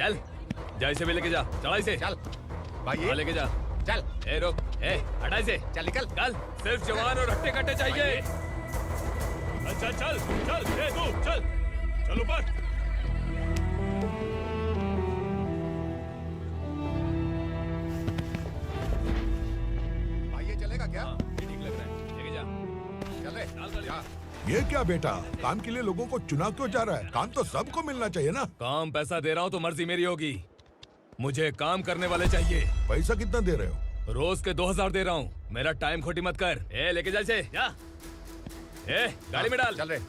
चल जा इसे भी लेके जा, चढ़ा इसे। चल भाई हाँ, लेके जा। चल। ए रोक, ए हटा इसे। चल निकल। कल सिर्फ जवान और हट्टे कट्टे चाहिए। अच्छा चल चल, ए तू चल, चल ऊपर। भाई ये चलेगा क्या? ये ठीक लग रहा है, लेके जा। चल रे जा। ये क्या बेटा, काम के लिए लोगों को चुना क्यों जा रहा है? काम तो सबको मिलना चाहिए ना। काम पैसा दे रहा हूँ तो मर्जी मेरी होगी, मुझे काम करने वाले चाहिए। पैसा कितना दे रहे हो? रोज के 2000 दे रहा हूँ, मेरा टाइम खोटी मत कर। ए लेके जा इसे, जा। ए गाड़ी में डाल। चल रे।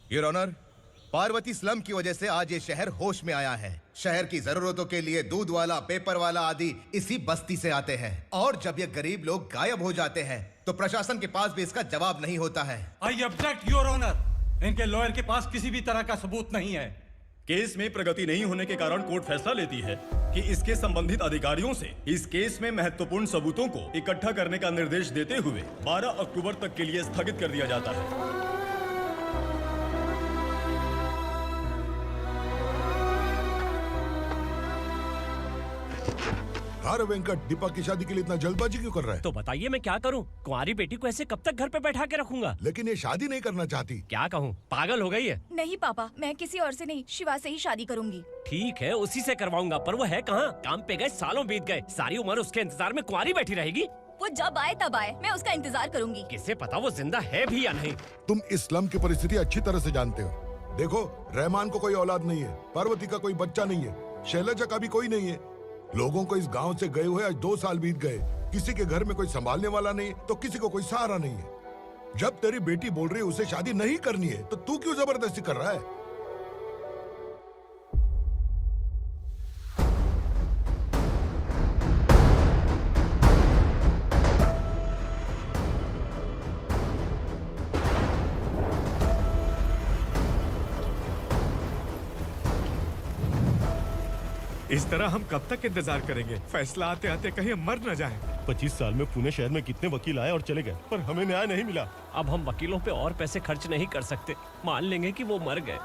योर ऑनर, पार्वती स्लम की वजह से आज ये शहर होश में आया है। शहर की जरूरतों के लिए दूध वाला, पेपर वाला आदि इसी बस्ती से आते हैं, और जब ये गरीब लोग गायब हो जाते हैं तो प्रशासन के पास भी इसका जवाब नहीं होता है। I object your honour. इनके लॉयर के पास किसी भी तरह का सबूत नहीं है। केस में प्रगति नहीं होने के कारण कोर्ट फैसला लेती है कि इसके संबंधित अधिकारियों से इस केस में महत्वपूर्ण सबूतों को इकट्ठा करने का निर्देश देते हुए 12 अक्टूबर तक के लिए स्थगित कर दिया जाता है। अरे वेंकट, दीपक की शादी के लिए इतना जल्दबाजी क्यों कर रहा है? तो बताइए मैं क्या करूं? कुंवारी बेटी को ऐसे कब तक घर पे बैठा के रखूंगा? लेकिन ये शादी नहीं करना चाहती। क्या कहूं, पागल हो गई है। नहीं पापा, मैं किसी और से नहीं, शिवा से ही शादी करूंगी। ठीक है, उसी से करवाऊंगा, पर वो है कहाँ? काम पे गए सालों बीत गए, सारी उम्र उसके इंतजार में कुंवारी बैठी रहेगी। वो जब आए तब आए, मैं उसका इंतजार करूंगी। किसे पता वो जिंदा है भी या नहीं। तुम इस्लाम की परिस्थिति अच्छी तरह से जानते हो। देखो, रहमान को कोई औलाद नहीं है, पार्वती का कोई बच्चा नहीं है, शैलजा का भी कोई नहीं है। लोगों को इस गांव से गए हुए आज 2 साल बीत गए। किसी के घर में कोई संभालने वाला नहीं, तो किसी को कोई सहारा नहीं है। जब तेरी बेटी बोल रही है उसे शादी नहीं करनी है, तो तू क्यों जबरदस्ती कर रहा है? इस तरह हम कब तक इंतजार करेंगे? फैसला आते आते कहीं हम मर न जाएं। 25 साल में पुणे शहर में कितने वकील आए और चले गए, पर हमें न्याय नहीं मिला। अब हम वकीलों पे और पैसे खर्च नहीं कर सकते। मान लेंगे कि वो मर गए।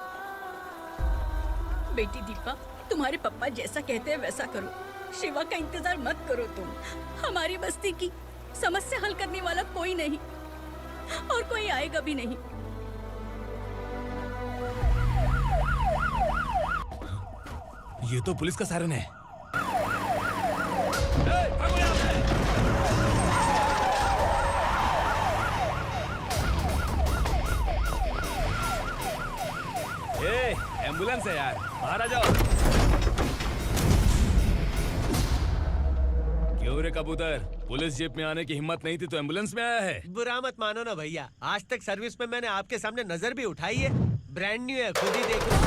बेटी दीपा, तुम्हारे पापा जैसा कहते हैं वैसा करो। शिवा का इंतजार मत करो तुम। हमारी बस्ती की समस्या हल करने वाला कोई नहीं, और कोई आएगा भी नहीं। ये तो पुलिस का सायरन है। एम्बुलेंस है यार, बाहर आ जाओ। क्यों रे कबूतर, पुलिस जीप में आने की हिम्मत नहीं थी तो एम्बुलेंस में आया है? बुरा मत मानो ना भैया, आज तक सर्विस में मैंने आपके सामने नजर भी उठाई है। ब्रांड न्यू है, खुद ही देखो।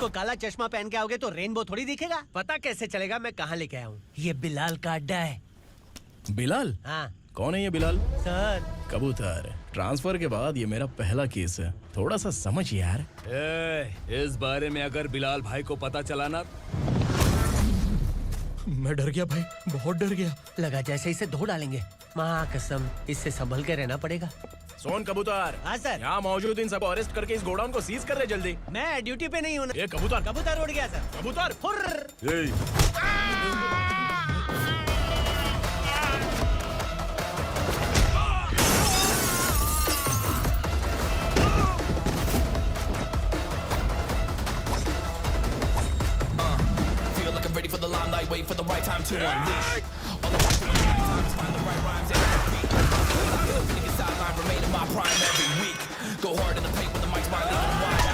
को काला चश्मा पहन के आओगे तो रेनबो थोड़ी दिखेगा। पता कैसे चलेगा मैं कहाँ लेके आया हूँ? ये बिलाल का अड्डा है। बिलाल? हाँ। कौन है ये बिलाल? सर कबूतर, ट्रांसफर के बाद ये मेरा पहला केस है, थोड़ा सा समझ यार। इस बारे में अगर बिलाल भाई को पता चला ना, मैं डर गया भाई, बहुत डर गया। लगा जैसे इसे धो डालेंगे। माँ कसम, इससे संभल के रहना पड़ेगा। सोन कबूतर। हाँ सर। यहाँ मौजूद इन सबको अरेस्ट करके इस गोडाउन को सीज कर रहे जल्दी। मैं ड्यूटी पे नहीं हूँ। ये कबूतर। कबूतर उड़ गया सर। कबूतर। time to unleash. All the time to find the right rhymes and beat. Niggas sideline remain in my prime every week. Go hard in the paint with the mic's my leaving wide.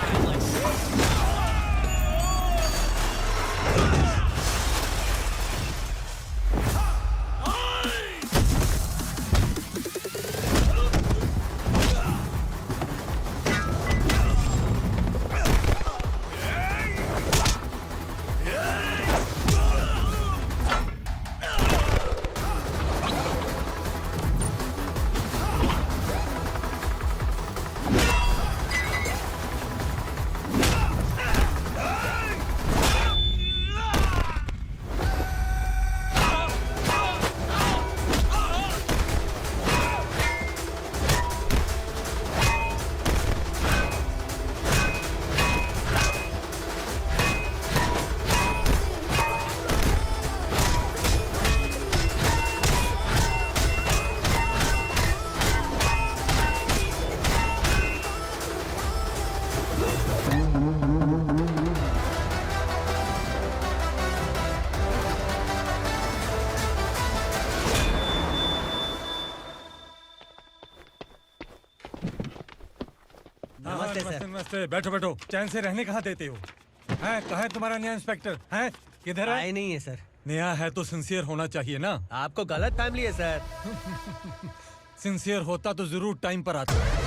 नमस्ते, बैठो बैठो। चैन से रहने कहाँ देते हो? हैं, कहाँ है तुम्हारा नया इंस्पेक्टर? हैं, किधर है? आए नहीं है सर। नया है तो सिंसियर होना चाहिए ना। आपको गलत फैमिली है सर। सिंसियर होता तो जरूर टाइम पर आता।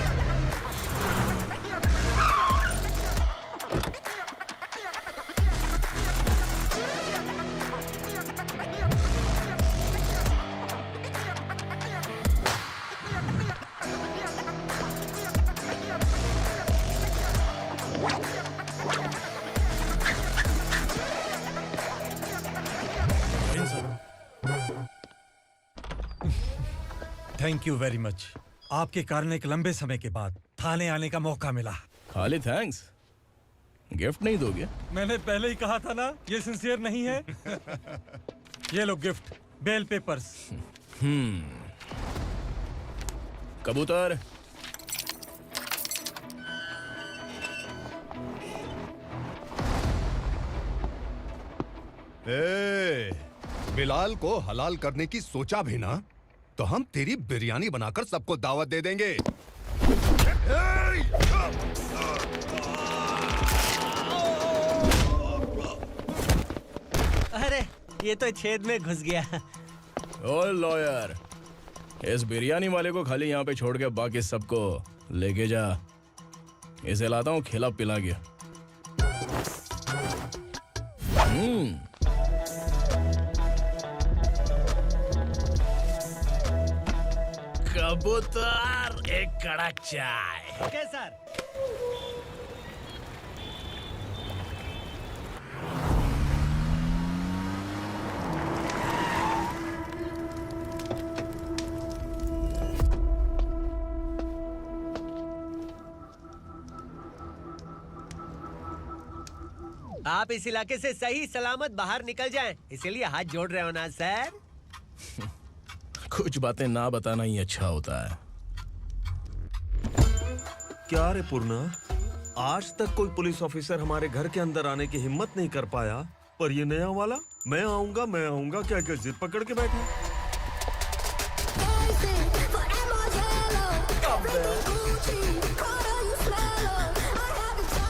Thank you very much. आपके कारण एक लंबे समय के बाद थाने आने का मौका मिला। खाली थैंक्स, गिफ्ट नहीं दोगे? मैंने पहले ही कहा था ना, ये सिंसियर नहीं है। ये लो गिफ्ट, बेल पेपर्स। कबूतर। बिलाल को हलाल करने की सोचा भी ना, तो हम तेरी बिरयानी बनाकर सबको दावत दे देंगे। अरे ये तो छेद में घुस गया। ओ लॉयर, इस बिरयानी वाले को खाली यहाँ पे छोड़ के बाकी सबको लेके जा। इसे लाता हूँ खिला पिला के। कबूतर, एक कड़क चाय। Okay sir. आप इस इलाके से सही सलामत बाहर निकल जाएं, इसीलिए हाथ जोड़ रहे हो ना सर। कुछ बातें ना बताना ही अच्छा होता है। क्या रे पूर्णा, आज तक कोई पुलिस ऑफिसर हमारे घर के अंदर आने की हिम्मत नहीं कर पाया, पर ये नया वाला मैं आऊंगा क्या क्या जिद पकड़ के बैठा।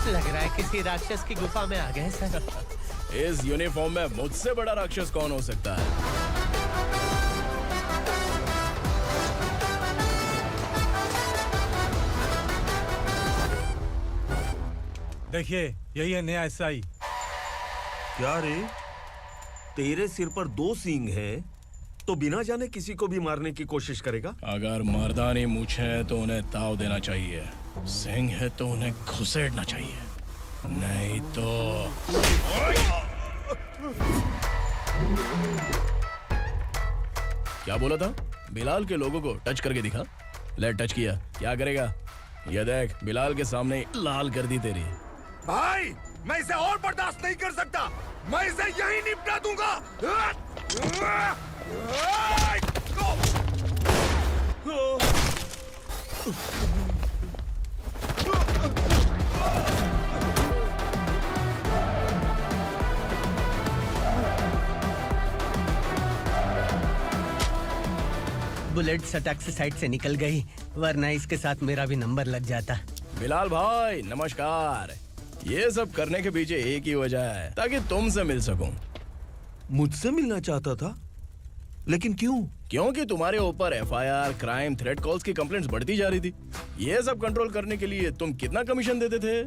लग रहा है किसी राक्षस की गुफा में आ गए सर। इस यूनिफॉर्म में मुझसे बड़ा राक्षस कौन हो सकता है? देखिए, यही है नया एसआई। क्या रे, तेरे सिर पर 2 सींग है तो बिना जाने किसी को भी मारने की कोशिश करेगा? अगर मर्दानी मूछें हैं तो उन्हें ताव देना चाहिए, सिंह है तो उन्हें घुसेड़ना चाहिए, नहीं तो। क्या बोला था? बिलाल के लोगों को टच करके दिखा। ले टच किया, क्या करेगा? ये देख, बिलाल के सामने लाल कर दी तेरी। भाई, मैं इसे और बर्दाश्त नहीं कर सकता। मैं इसे यहीं निपटा दूंगा। बुलेट सटक से साइड से निकल गई, वरना इसके साथ मेरा भी नंबर लग जाता। बिलाल भाई नमस्कार। ये सब करने के पीछे एक ही वजह है, ताकि तुमसे मिल सकूं। मुझसे मिलना चाहता था, लेकिन क्यों? क्योंकि तुम्हारे ऊपर एफआईआर, क्राइम, थ्रेट कॉल्स की कंप्लेंट्स बढ़ती जा रही थी। ये सब कंट्रोल करने के लिए तुम कितना कमीशन देते थे?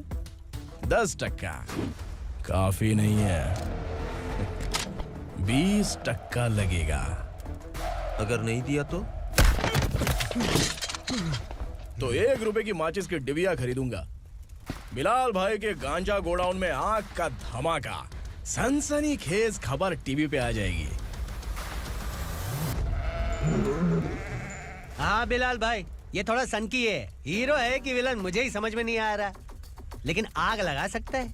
10%। काफी नहीं है, 20% लगेगा। अगर नहीं दिया तो 1 रुपए की माचिस की डिबिया खरीदूंगा। बिलाल भाई के गांजा गोडाउन में आग का धमाका, सनसनीखेज खबर टीवी पे आ जाएगी। हाँ बिलाल भाई, ये थोड़ा सनकी है। हीरो है कि विलन मुझे ही समझ में नहीं आ रहा, लेकिन आग लगा सकता है।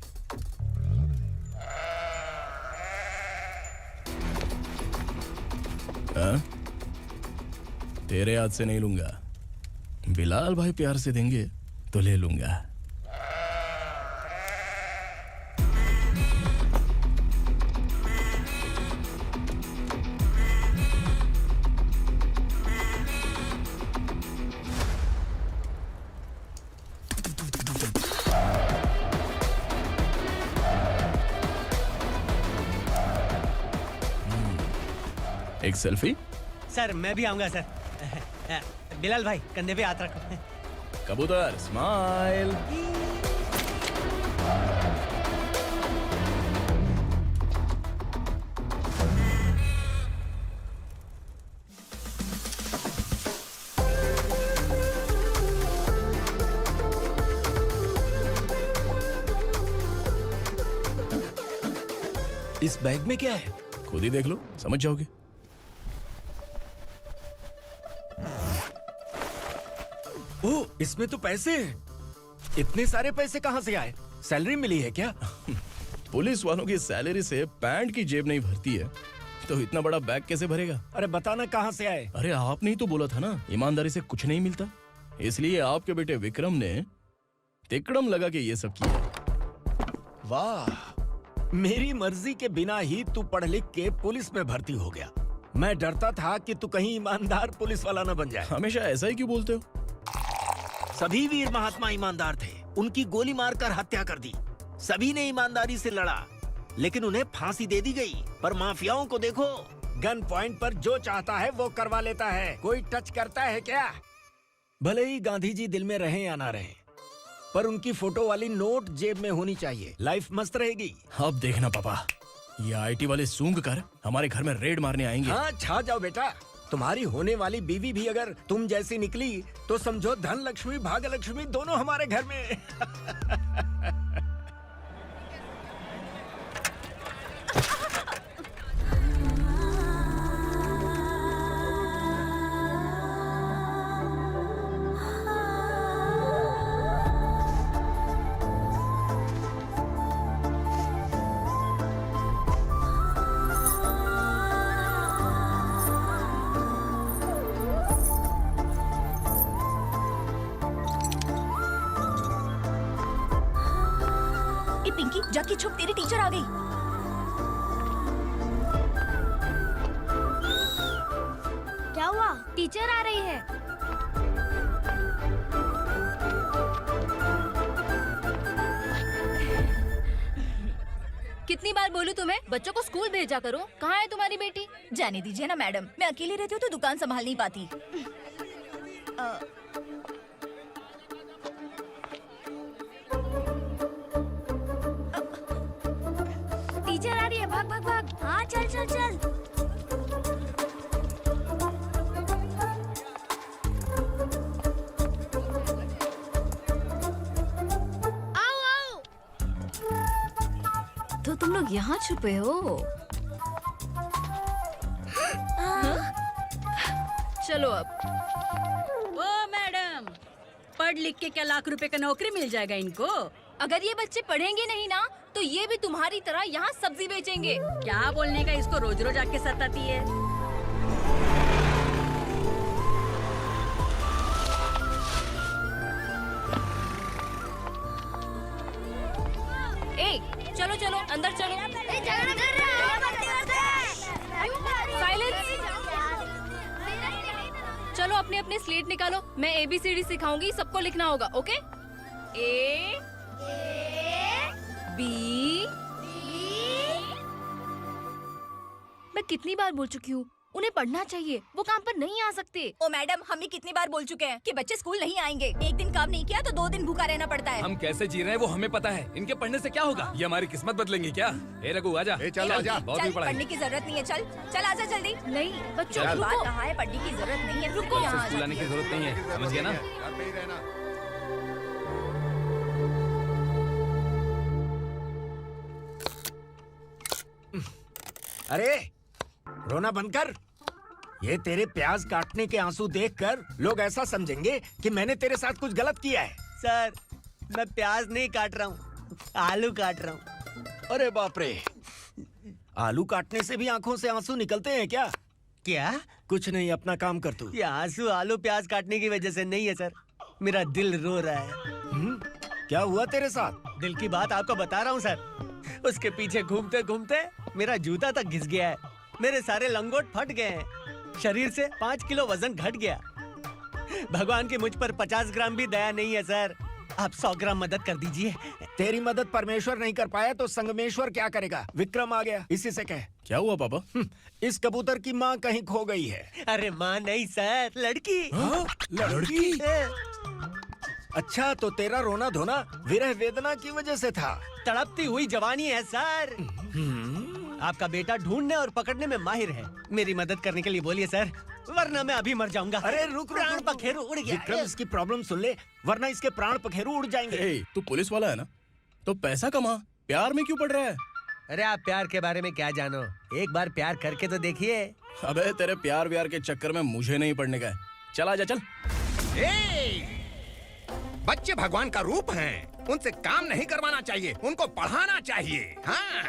हाँ? तेरे हाथ से नहीं लूंगा, बिलाल भाई प्यार से देंगे तो ले लूंगा। एक सेल्फी? सर मैं भी आऊंगा सर। बिलाल भाई कंधे पे हाथ रखो। कबूतर स्माइल। इस बैग में क्या है? खुद ही देख लो, समझ जाओगे। ओह, इसमें तो पैसे हैं। इतने सारे पैसे कहाँ से आए? सैलरी मिली है क्या? पुलिस वालों की सैलरी से पैंट की जेब नहीं भरती है, तो इतना बड़ा बैग कैसे भरेगा? अरे बताना कहाँ से आए? अरे आपने ही तो बोला था ना, ईमानदारी से कुछ नहीं मिलता। इसलिए आपके बेटे विक्रम ने तिकड़म लगा के ये सब किया। वाह, मेरी मर्जी के बिना ही तू पढ़ लिख के पुलिस में भर्ती हो गया। मैं डरता था कि तू कहीं ईमानदार पुलिस वाला न बन जाए। हमेशा ऐसा ही क्यों बोलते हो? सभी वीर महात्मा ईमानदार थे, उनकी गोली मारकर हत्या कर दी। सभी ने ईमानदारी से लड़ा, लेकिन उन्हें फांसी दे दी गई। पर माफियाओं को देखो, गन पॉइंट पर जो चाहता है वो करवा लेता है। कोई टच करता है क्या? भले ही गांधी जी दिल में रहे या ना रहे, पर उनकी फोटो वाली नोट जेब में होनी चाहिए। लाइफ मस्त रहेगी। अब देखना पापा, ये आईटी वाले सूंघ कर हमारे घर में रेड मारने आएंगे। हाँ, छा जाओ बेटा। तुम्हारी होने वाली बीवी भी अगर तुम जैसी निकली तो समझो धन लक्ष्मी भाग्य लक्ष्मी दोनों हमारे घर में। पिंकी जाके छुप, तेरी टीचर आ गई। क्या हुआ? टीचर आ रही है। कितनी बार बोलूं तुम्हें, बच्चों को स्कूल भेजा करो। कहाँ है तुम्हारी बेटी? जाने दीजिए ना मैडम, मैं अकेली रहती हूँ तो दुकान संभाल नहीं पाती। टीचर आ रही है, भाग भाग भाग। हाँ चल चल चल। आओ आओ। तो तुम लोग यहाँ छुपे हो? चलो अब। ओ मैडम, पढ़ लिख के क्या लाख रुपए का नौकरी मिल जाएगा इनको? अगर ये बच्चे पढ़ेंगे नहीं ना, तो ये भी तुम्हारी तरह यहाँ सब्जी बेचेंगे। क्या बोलने का, इसको रोज रोज आके सताती है। ए, चलो चलो अंदर चलो। साइलेंस। निकालो। मैं ABCD सिखाऊंगी, सबको लिखना होगा। ओके? A B। मैं कितनी बार बोल चुकी हूँ, उन्हें पढ़ना चाहिए, वो काम पर नहीं आ सकते। ओ मैडम, हम भी कितनी बार बोल चुके हैं कि बच्चे स्कूल नहीं आएंगे। एक दिन काम नहीं किया तो 2 दिन भूखा रहना पड़ता है। हम कैसे जी रहे हैं वो हमें पता है। इनके पढ़ने से क्या होगा? ये हमारी किस्मत बदलेंगे क्या? ए रघु आजा। चल आजा। बहुत भी चल, पढ़ाई। पढ़ने की जरूरत नहीं है। चल चल आजा जल्दी। नहीं बच्चों, चल। बात रुको। कहाँ है? पढ़ने की जरूरत नहीं है। रुको। यहाँ आ स्कूल आने की जरूरत नहीं है, समझ गया ना? घर पे ही रहना। अरे रोना बंद कर। ये तेरे प्याज काटने के आंसू देखकर लोग ऐसा समझेंगे कि मैंने तेरे साथ कुछ गलत किया है। सर, मैं प्याज नहीं काट रहा हूँ, आलू काट रहा हूँ। अरे बाप रे, आलू काटने से भी आंखों से आंसू निकलते हैं क्या? क्या? कुछ नहीं, अपना काम कर तू। ये आंसू आलू प्याज काटने की वजह से नहीं है सर, मेरा दिल रो रहा है। क्या हुआ तेरे साथ? दिल की बात आपको बता रहा हूँ सर। उसके पीछे घूमते घूमते मेरा जूता तक घिस गया है, मेरे सारे लंगोट फट गए हैं, शरीर से 5 किलो वजन घट गया। भगवान की मुझ पर 50 ग्राम भी दया नहीं है सर, आप 100 ग्राम मदद कर दीजिए। तेरी मदद परमेश्वर नहीं कर पाया तो संगमेश्वर क्या करेगा? विक्रम आ गया, इसी से कह। क्या हुआ पापा? इस कबूतर की माँ कहीं खो गई है। अरे माँ नहीं सर, लड़की। लड़की? अच्छा, तो तेरा रोना धोना विरह वेदना की वजह से था। तड़पती हुई जवानी है सर। आपका बेटा ढूंढने और पकड़ने में माहिर है, मेरी मदद करने के लिए बोलिए सर, वरना मैं अभी मर जाऊंगा। अरे रुक, प्राण पखेरु उड़ गया। विक्रम, इसकी प्रॉब्लम सुन ले, वरना इसके प्राण पखेरु उड़ जाएंगे। ए, तू पुलिस वाला है ना, तो पैसा कमा, प्यार में क्यों पड़ रहा है? अरे आप प्यार के बारे में क्या जानो, एक बार प्यार करके तो देखिए। अबे तेरे प्यार व्यार के चक्कर में मुझे नहीं पड़ने का है। चल आजा चल। बच्चे भगवान का रूप हैं, उनसे काम नहीं करवाना चाहिए, उनको पढ़ाना चाहिए। हाँ,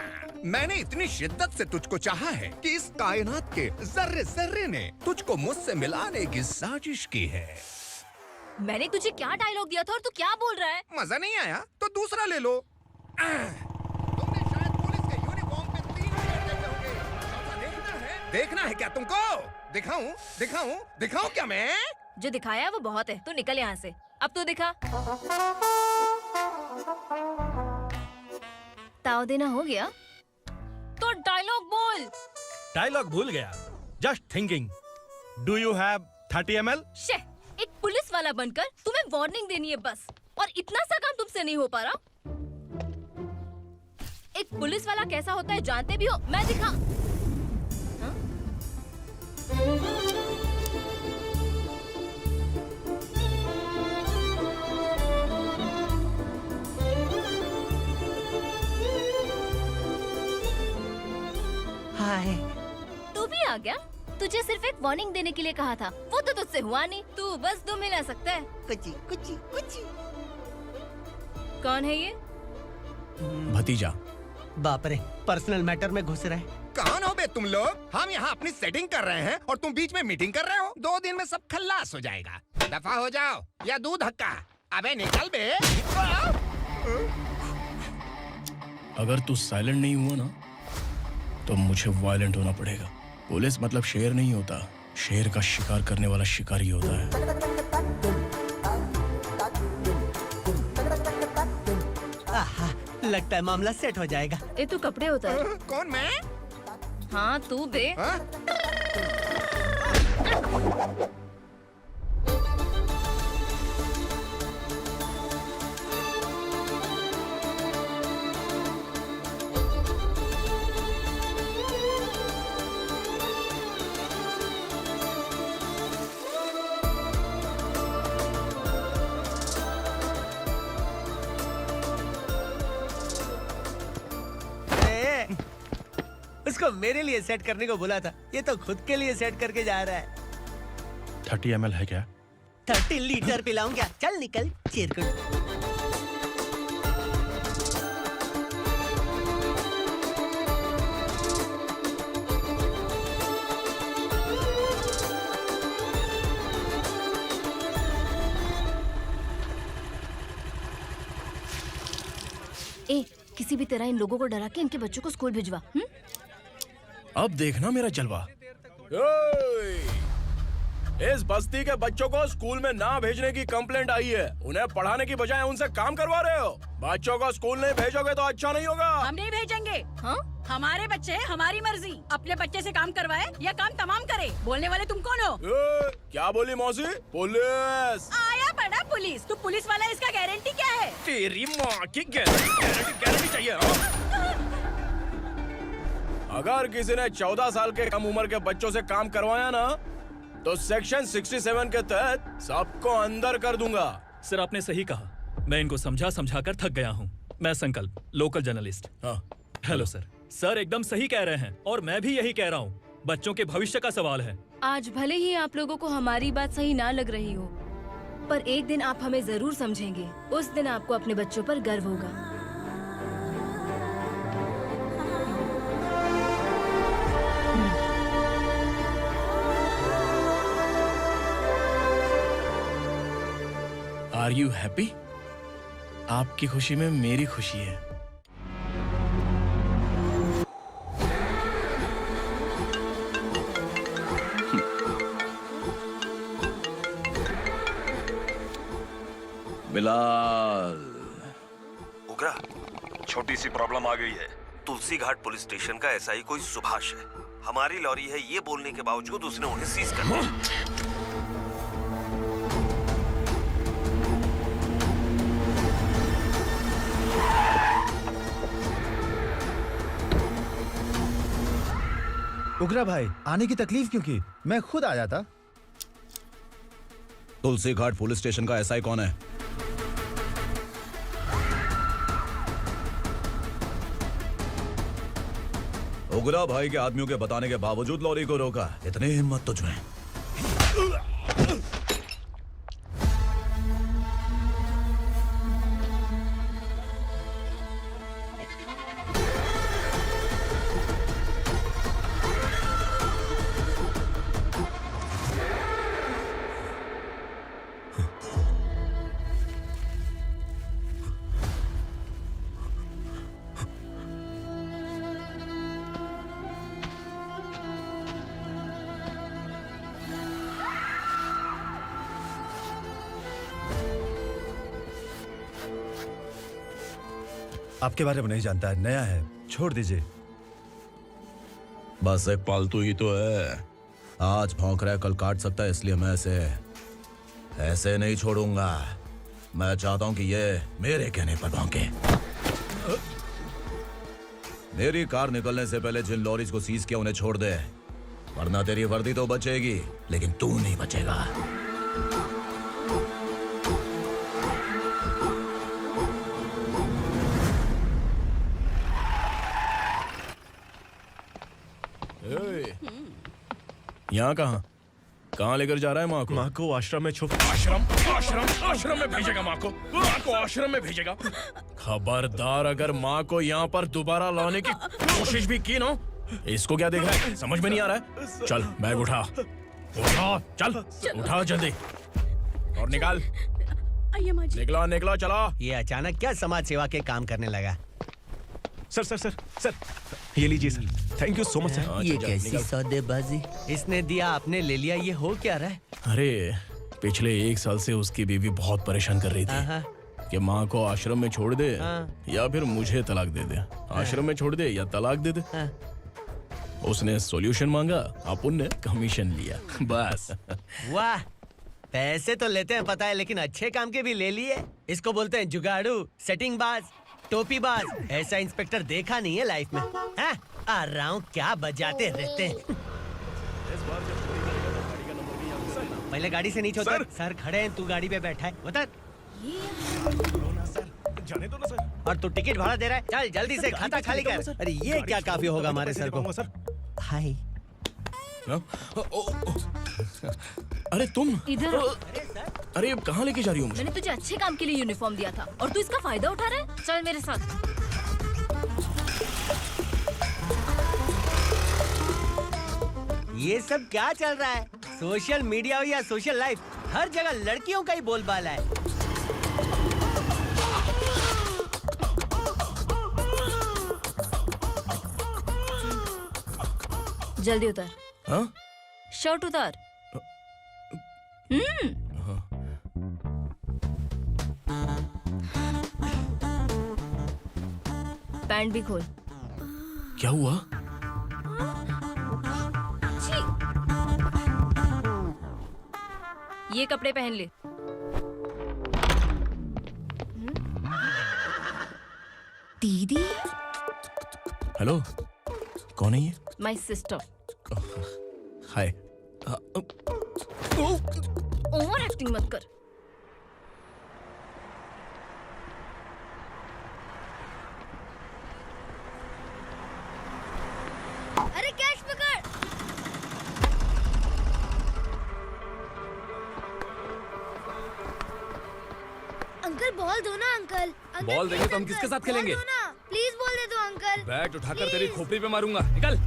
मैंने इतनी शिद्दत से तुझको चाहा है कि इस कायनात के जर्रे जर्रे ने तुझको मुझसे मिलाने की साजिश की है। मैंने तुझे क्या डायलॉग दिया था और तू क्या बोल रहा है? मजा नहीं आया तो दूसरा ले लो। तुमने शायद पुलिस के यूनिफॉर्म पे 3 शेर देखे होंगे। चौथा देखना है? देखना है क्या तुमको? दिखाऊं? दिखाऊं? दिखाऊं क्या मैं? जो दिखाया है वो बहुत है, तू निकल यहाँ से। अब तू दिखा। ताव देना हो गया तो डायलॉग बोल। डायलॉग भूल गया। Just thinking, do you have 30 ml? शे, एक पुलिस वाला बनकर तुम्हें वार्निंग देनी है बस, और इतना सा काम तुमसे नहीं हो पा रहा। एक पुलिस वाला कैसा होता है जानते भी हो? मैं दिखा। हाँ? हाय। तू भी आ गया? तुझे सिर्फ एक वार्निंग देने के लिए कहा था, वो तो तुझसे हुआ नहीं। तू बस 2 मिला सकता है। कुची कुची कुची। कौन है ये? भतीजा। बाप रे, पर्सनल मैटर में घुस रहे। कौन हो बे तुम लोग? हम यहाँ अपनी सेटिंग कर रहे हैं और तुम बीच में मीटिंग कर रहे हो। 2 दिन में सब खल्लास हो जाएगा। दफा हो जाओ या दूध हक्का। अबे निकल बे। अगर तू साइलेंट नहीं हुआ ना तो मुझे वायलेंट होना पड़ेगा। पुलिस मतलब शेर नहीं होता, शेर का शिकार करने वाला शिकारी होता है। आहा, लगता है मामला सेट हो जाएगा। ये तू कपड़े होता है। कौन मैं? हाँ तू बे। हाँ? उसको मेरे लिए सेट करने को बोला था, ये तो खुद के लिए सेट करके जा रहा है। 30 ml है क्या? 30 लीटर पिलाऊं क्या? चल निकल चिरकुट। ए, किसी भी तरह इन लोगों को डरा के इनके बच्चों को स्कूल भिजवा। अब देखना मेरा जलवा। इस बस्ती के बच्चों को स्कूल में ना भेजने की कंप्लेंट आई है। उन्हें पढ़ाने की बजाय उनसे काम करवा रहे हो। बच्चों को स्कूल नहीं भेजोगे तो अच्छा नहीं होगा। हम नहीं भेजेंगे। हाँ? हमारे बच्चे हमारी मर्जी। अपने बच्चे से काम करवाए या काम तमाम करे। बोलने वाले तुम कौन हो? क्या बोली मौसी? पुलिस आया बड़ा पुलिस। तू पुलिस वाला, इसका गारंटी क्या है? तेरी माँ की गारंटी चाहिए। अगर किसी ने 14 साल के कम उम्र के बच्चों से काम करवाया ना तो सेक्शन 67 के तहत सबको अंदर कर दूंगा। सर आपने सही कहा। मैं इनको समझा कर थक गया हूँ। मैं संकल्प, लोकल जर्नलिस्ट। हाँ। Hello sir. सर एकदम सही कह रहे हैं और मैं भी यही कह रहा हूँ। बच्चों के भविष्य का सवाल है। आज भले ही आप लोगों को हमारी बात सही ना लग रही हो, पर एक दिन आप हमें जरूर समझेंगे। उस दिन आपको अपने बच्चों पर गर्व होगा। Are you happy? आपकी खुशी में मेरी खुशी है। बिलाल। उग्रा, छोटी सी प्रॉब्लम आ गई है। तुलसी घाट पुलिस स्टेशन का एसआई कोई सुभाष है। हमारी लॉरी है ये बोलने के बावजूद उसने उन्हें सीज कर दिया। उग्रा भाई, आने की तकलीफ क्यों की? मैं खुद आ जाता। तुलसी घाट पुलिस स्टेशन का एसआई कौन है? उग्रा भाई के आदमियों के बताने के बावजूद लॉरी को रोका। इतनी हिम्मत तुझमें? आपके बारे में नहीं जानता है, नया है, छोड़ दीजिए। बस एक पालतू ही तो है। आज भौंक रहा है, कल काट सकता है, इसलिए मैं इसे ऐसे नहीं छोड़ूंगा। मैं चाहता हूं कि ये मेरे कहने पर भौंके। मेरी कार निकलने से पहले जिन लॉरीज को सीज किया उन्हें छोड़ दे, वरना तेरी वर्दी तो बचेगी लेकिन तू नहीं बचेगा। यहाँ कहाँ लेकर जा रहा है माँ को? माँ को आश्रम में छुप। आश्रम में भेजेगा माँ को? माँ को आश्रम में भेजेगा? खबरदार, अगर माँ को यहाँ पर दोबारा लाने की कोशिश भी की ना। इसको क्या देख रहा है? समझ में नहीं आ रहा है? चल बैग उठा, चल उठा जल्दी और निकाल। निकला चला। ये अचानक क्या समाज सेवा के काम करने लगा? सर ये लीजिए sir. Thank you so much sir. ये कैसी सौदेबाजी? इसने दिया, आपने ले लिया, ये हो क्या रहा है? अरे पिछले 1 साल से उसकी बीवी बहुत परेशान कर रही थी कि माँ को आश्रम में छोड़ दे या फिर मुझे तलाक दे दे। आश्रम में छोड़ दे या तलाक दे दे। उसने सॉल्यूशन मांगा, अपन ने कमीशन लिया, बस। वाह, पैसे तो लेते हैं पता है, लेकिन अच्छे काम के भी ले लिए। इसको बोलते हैं जुगाड़ू, सेटिंग बाज, टोपी बाज। ऐसा इंस्पेक्टर देखा नहीं है लाइफ में। हाँ? आ रहा हूँ, क्या बजाते रहते हैं। पहले गाड़ी से नीचे उतर। सर खड़े हैं, तू गाड़ी पे बैठा है, उतर। जाने दो ना सर। और तू टिकट भाड़ा दे रहा है? चल जल्दी से खाता खाली कर। अरे ये क्या काफी होगा हमारे सर को। हाय। अरे तुम इधर। अरे कहाँ लेके जा रही हो मुझे? मैंने तुझे अच्छे काम के लिए यूनिफॉर्म दिया था और तू इसका फायदा उठा रहा है। चल मेरे साथ। ये सब क्या चल रहा है? सोशल मीडिया हो या सोशल लाइफ, हर जगह लड़कियों का ही बोलबाला है। जल्दी उतर। हाँ? शर्ट उतार। पैंट भी खोल। क्या हुआ? ये कपड़े पहन ले। दीदी। हेलो, कौन है ये? My sister. Hi. Over acting मत कर। अरे कैश पकड़। अंकल बॉल दो ना अंकल। बॉल देंगे तो हम किसके साथ खेलेंगे? प्लीज बॉल दे दो अंकल। बैट उठाकर तेरी खोपड़ी पे मारूंगा। निकल।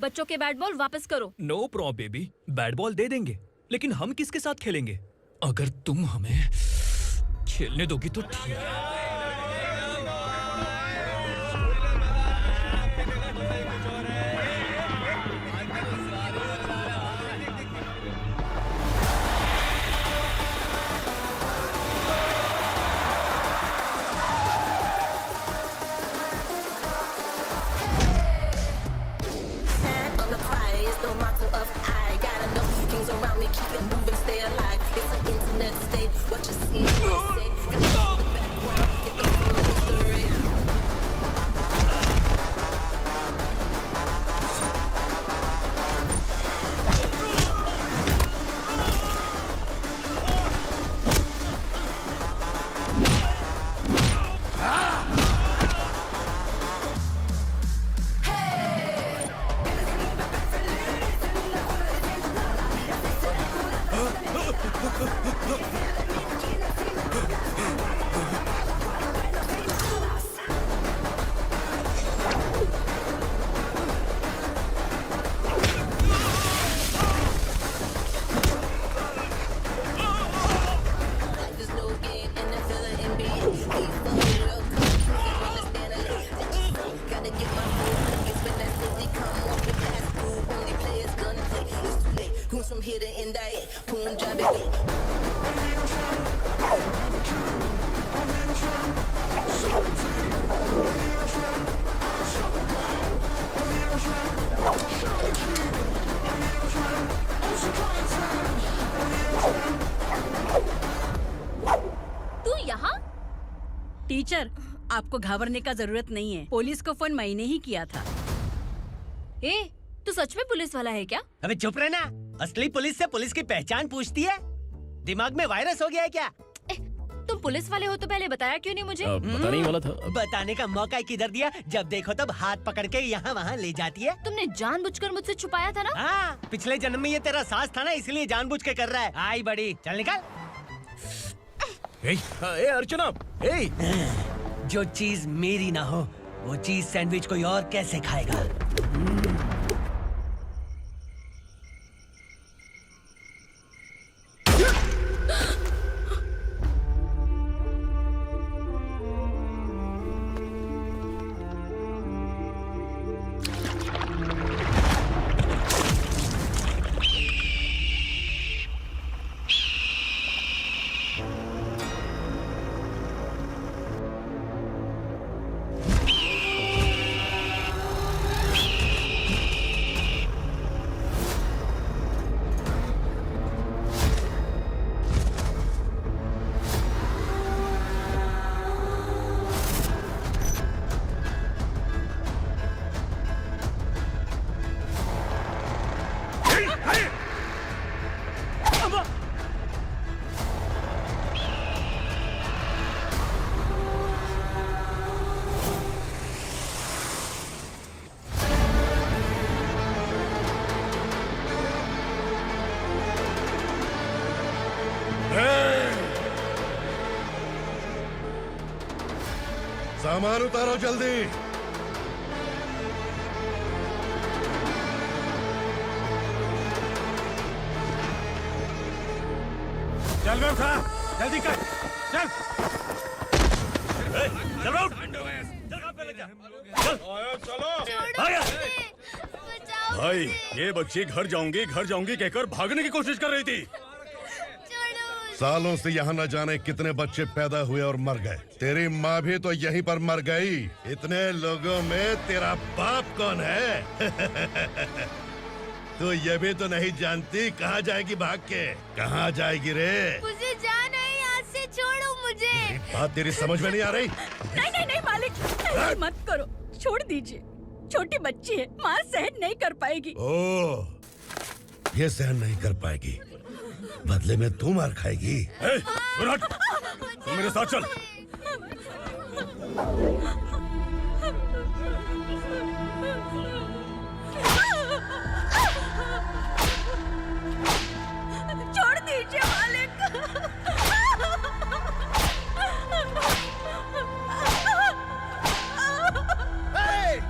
बच्चों के बैट बॉल वापस करो। No problem baby, bat ball दे देंगे, लेकिन हम किसके साथ खेलेंगे? अगर तुम हमें खेलने दोगी तो ठीक है। टीचर, आपको घबराने का जरूरत नहीं है। पुलिस को फोन मैंने ही किया था। ए, तू सच में पुलिस वाला है क्या? अबे चुप रहना। असली पुलिस से पुलिस की पहचान पूछती है? दिमाग में वायरस हो गया है क्या? तुम पुलिस वाले हो तो पहले बताया क्यों नहीं मुझे? बताने ही वाला था। बताने का मौका किधर दिया? जब देखो तब हाथ पकड़ के यहाँ वहाँ ले जाती है। तुमने जानबूझकर मुझसे छुपाया था ना? हाँ, पिछले जन्म में ये तेरा सास था ना, इसलिए जानबूझ के कर रहा है। आई बड़ी, चल निकल। ए अर्चना, ए! जो चीज मेरी ना हो, वो चीज सैंडविच कोई और कैसे खाएगा? सामान उतारो जल्दी। चल बे उठा, जल्दी कर, चल। चल बे उठ। चलो आया। भाई ये बच्ची घर जाऊंगी कहकर भागने की कोशिश कर रही थी। सालों से यहाँ न जाने कितने बच्चे पैदा हुए और मर गए। तेरी माँ भी तो यहीं पर मर गई। इतने लोगों में तेरा बाप कौन है? तू ये भी तो नहीं जानती कहाँ जाएगी भाग के? कहाँ जाएगी रे? मुझे जाना है, यहाँ से छोड़ो मुझे। बात तेरी समझ में नहीं आ रही? नहीं मालिक, ऐसे मत करो, छोड़ दीजिए। छोटी बच्ची है, माँ सहन नहीं कर पाएगी। ओह, ये सहन नहीं कर पाएगी, बदले में तू मार खाएगी। तू मेरे साथ चल। छोड़ दीजिए मालिक।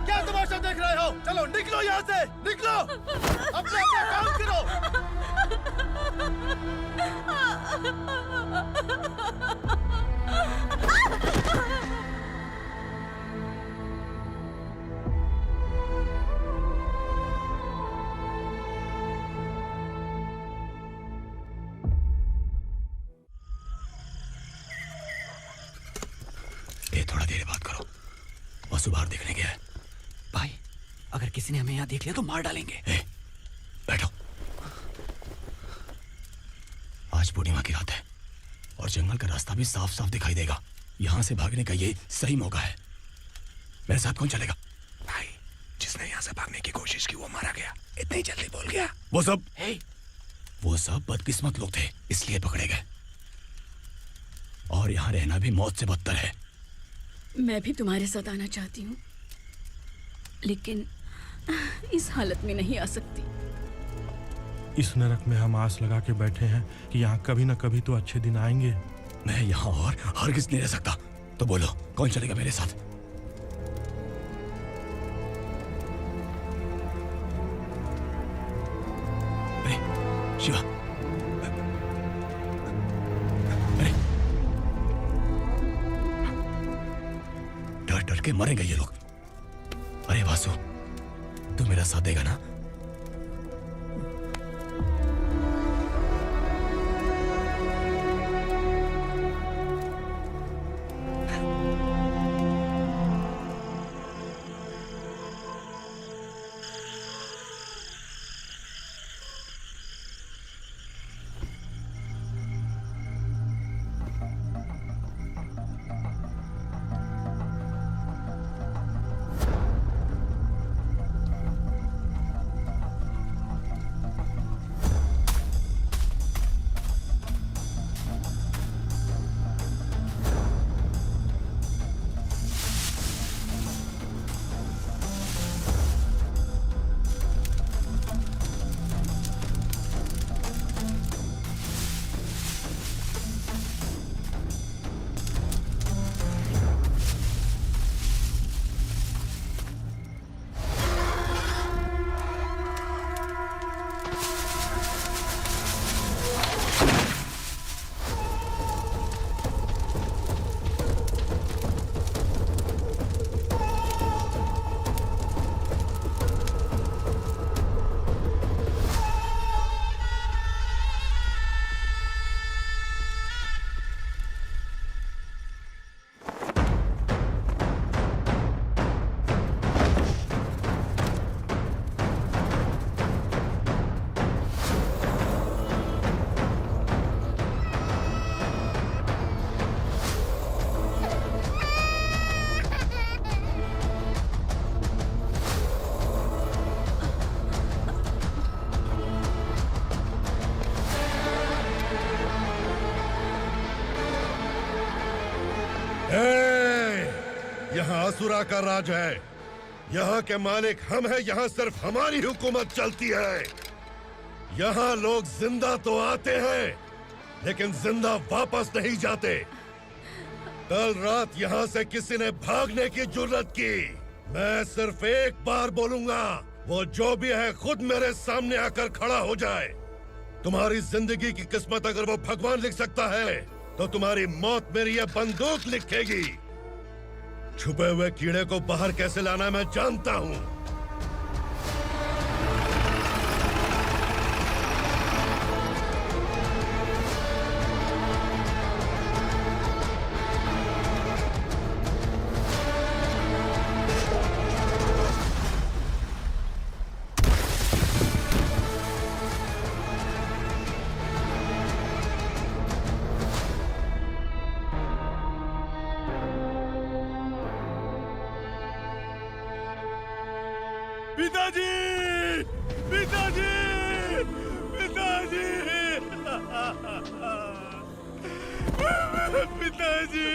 क्या तमाशा देख रहे हो? चलो निकलो यहाँ से, निकलो, अपना काम करो। ये थोड़ा देर बात करो, वसु बाहर देखने गया है। भाई, अगर किसी ने हमें यहाँ देख लिया तो मार डालेंगे। बैठो। आज पूर्णिमा की रात है और जंगल का रास्ता भी साफ साफ दिखाई देगा। यहाँ से भागने का ये सही मौका है। मेरे साथ कौन चलेगा? भाई, जिसने यहाँ से भागने की कोशिश की वो मारा गया। इतनी जल्दी बोल गया। वो सब बदकिस्मत लोग थे, इसलिए पकड़े गए। और यहाँ रहना भी मौत से बदतर है। मैं भी तुम्हारे साथ आना चाहती हूँ, लेकिन इस हालत में नहीं आ सकती। इस नरक में हम आस लगा के बैठे हैं कि यहाँ कभी न कभी तो अच्छे दिन आएंगे। मैं यहाँ और हरगिज़ नहीं रह सकता। तो बोलो, कौन चलेगा मेरे साथ? अरे शिवा, अरे डर डर के मरेंगे ये लोग। अरे वासु, तू मेरा साथ देगा ना? यहाँ असुरा का राज है। यहाँ के मालिक हम हैं। यहाँ सिर्फ हमारी हुकूमत चलती है। यहाँ लोग जिंदा तो आते हैं, लेकिन जिंदा वापस नहीं जाते। कल रात यहाँ से किसी ने भागने की जुर्रत की, मैं सिर्फ एक बार बोलूंगा, वो जो भी है खुद मेरे सामने आकर खड़ा हो जाए। तुम्हारी जिंदगी की किस्मत अगर वो भगवान लिख सकता है तो तुम्हारी मौत मेरी ये बंदूक लिखेगी। छुपे हुए कीड़े को बाहर कैसे लाना मैं जानता हूँ। पिताजी, पिताजी, पिताजी, पिताजी,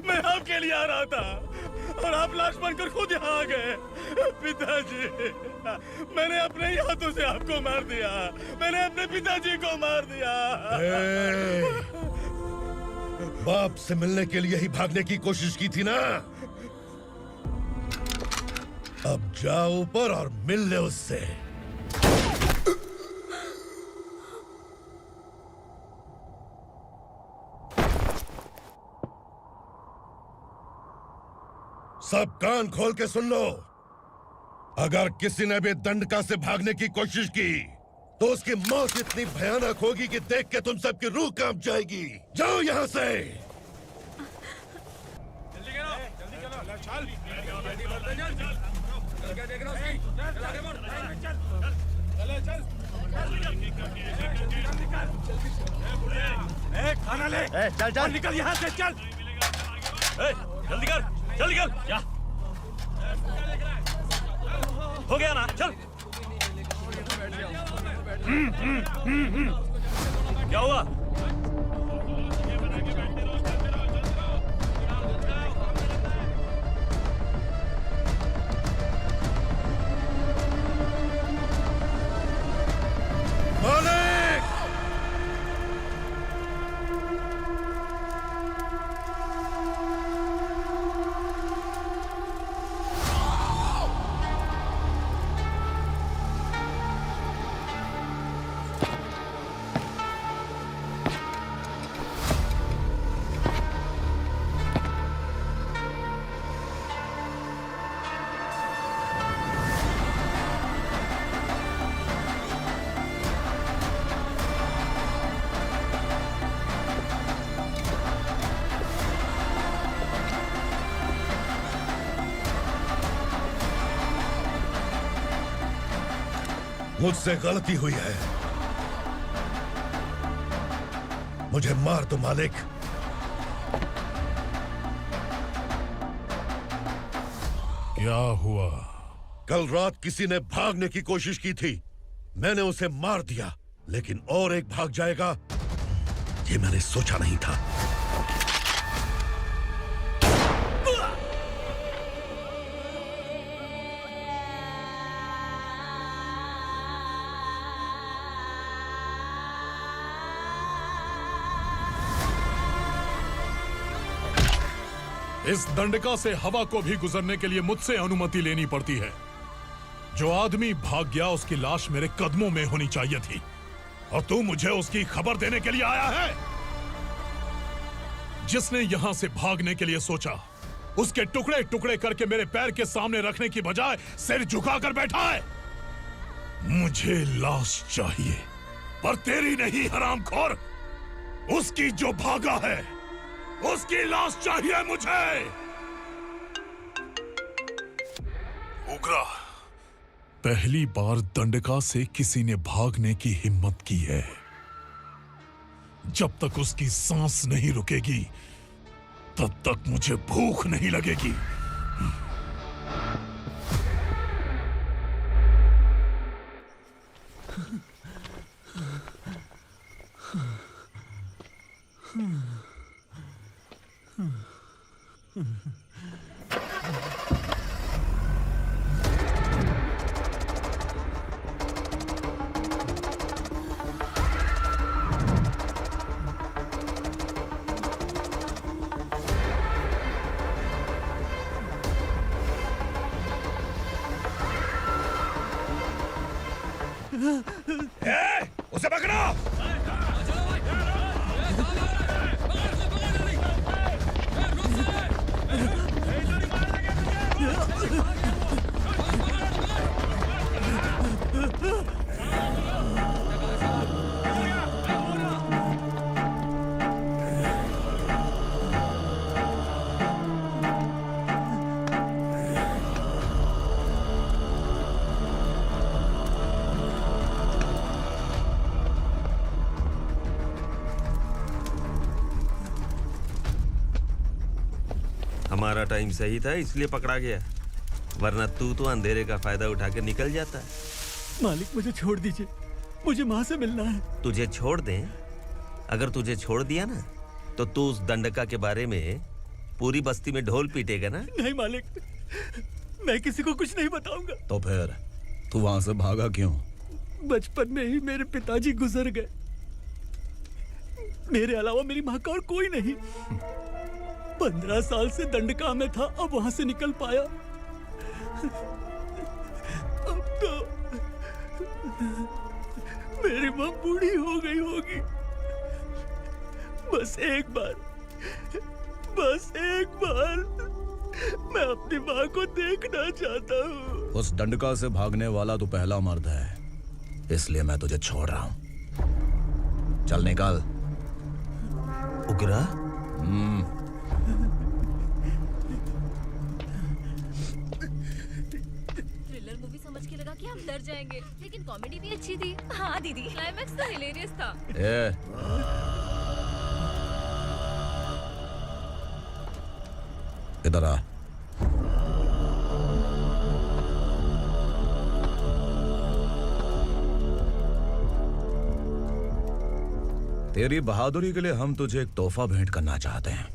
मैं आपके लिए आ रहा था और आप लाश बनकर खुद यहाँ आ गए। पिताजी, मैंने अपने ही हाथों से आपको मार दिया। मैंने अपने पिताजी को मार दिया। बाप से मिलने के लिए ही भागने की कोशिश की थी ना? अब जाओ ऊपर और मिल ले उससे। सब कान खोल के सुन लो। अगर किसी ने भी दंडका से भागने की कोशिश की तो उसकी मौत इतनी भयानक होगी कि देख के तुम सबकी रूह कांप जाएगी। जाओ यहाँ से। खाना ले। चल चल निकल यहाँ से, चल। जल्दी कर, जल्दी कर। क्या हो गया ना? चल। क्या हुआ? मुझसे गलती हुई है, मुझे मार दो मालिक। क्या हुआ? कल रात किसी ने भागने की कोशिश की थी, मैंने उसे मार दिया, लेकिन और एक भाग जाएगा ये मैंने सोचा नहीं था। इस दंडका से हवा को भी गुजरने के लिए मुझसे अनुमति लेनी पड़ती है। जो आदमी भाग गया उसकी लाश मेरे कदमों में होनी चाहिए थी, और तू मुझे उसकी खबर देने के लिए आया है। जिसने यहां से भागने के लिए सोचा, उसके टुकड़े टुकड़े करके मेरे पैर के सामने रखने की बजाय सिर झुकाकर बैठा है। मुझे लाश चाहिए, पर तेरी नहीं हरामखोर। उसकी जो भागा है उसकी लाश चाहिए मुझे। उग्रा, पहली बार दंडका से किसी ने भागने की हिम्मत की है। जब तक उसकी सांस नहीं रुकेगी तब तक मुझे भूख नहीं लगेगी। उसे पकड़ो। हमारा टाइम सही था इसलिए पकड़ा गया, वरना तू तो अंधेरे का फायदा उठा के निकल जाता है। मालिक मुझे छोड़ दीजिए, मुझे माँ से मिलना है। तुझे छोड़ दें? अगर तुझे छोड़ दिया ना तो तू उस दंडका के बारे में पूरी बस्ती में ढोल पीटेगा ना। नहीं मालिक, मैं किसी को कुछ नहीं बताऊंगा। तो फिर तू वहां से भागा क्यों? बचपन में ही मेरे पिताजी गुजर गए, मेरे अलावा मेरी माँ का और कोई नहीं। 15 साल से दंडका में था, अब वहां से निकल पाया। अब तो मेरी माँ बूढ़ी हो गई होगी। बस एक बार मैं अपनी माँ को देखना चाहता हूँ। उस दंडका से भागने वाला तो पहला मर्द है, इसलिए मैं तुझे छोड़ रहा हूँ। चल निकल। उग्रा? थ्रिलर मूवी समझ के लगा कि हम डर जाएंगे, लेकिन कॉमेडी भी अच्छी थी। हाँ दीदी, क्लाइमैक्स तो हिलेरियस था। इधर आ। तेरी बहादुरी के लिए हम तुझे एक तोहफा भेंट करना चाहते हैं।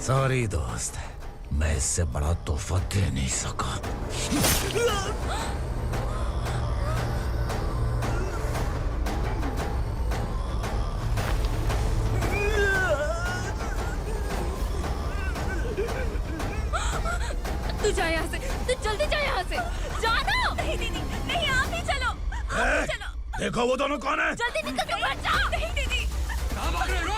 सॉरी दोस्त, मैं इससे बड़ा तोहफा दे नहीं सका। तू जा यहाँ से, तू जल्दी जा यहाँ से। जाना। नहीं दीदी, नहीं, आप ही चलो, आप ही चलो। देखो वो दोनों कौन है? जल्दी निकल के मत जाओ। नहीं दीदी। कहाँ भाग रहे हो?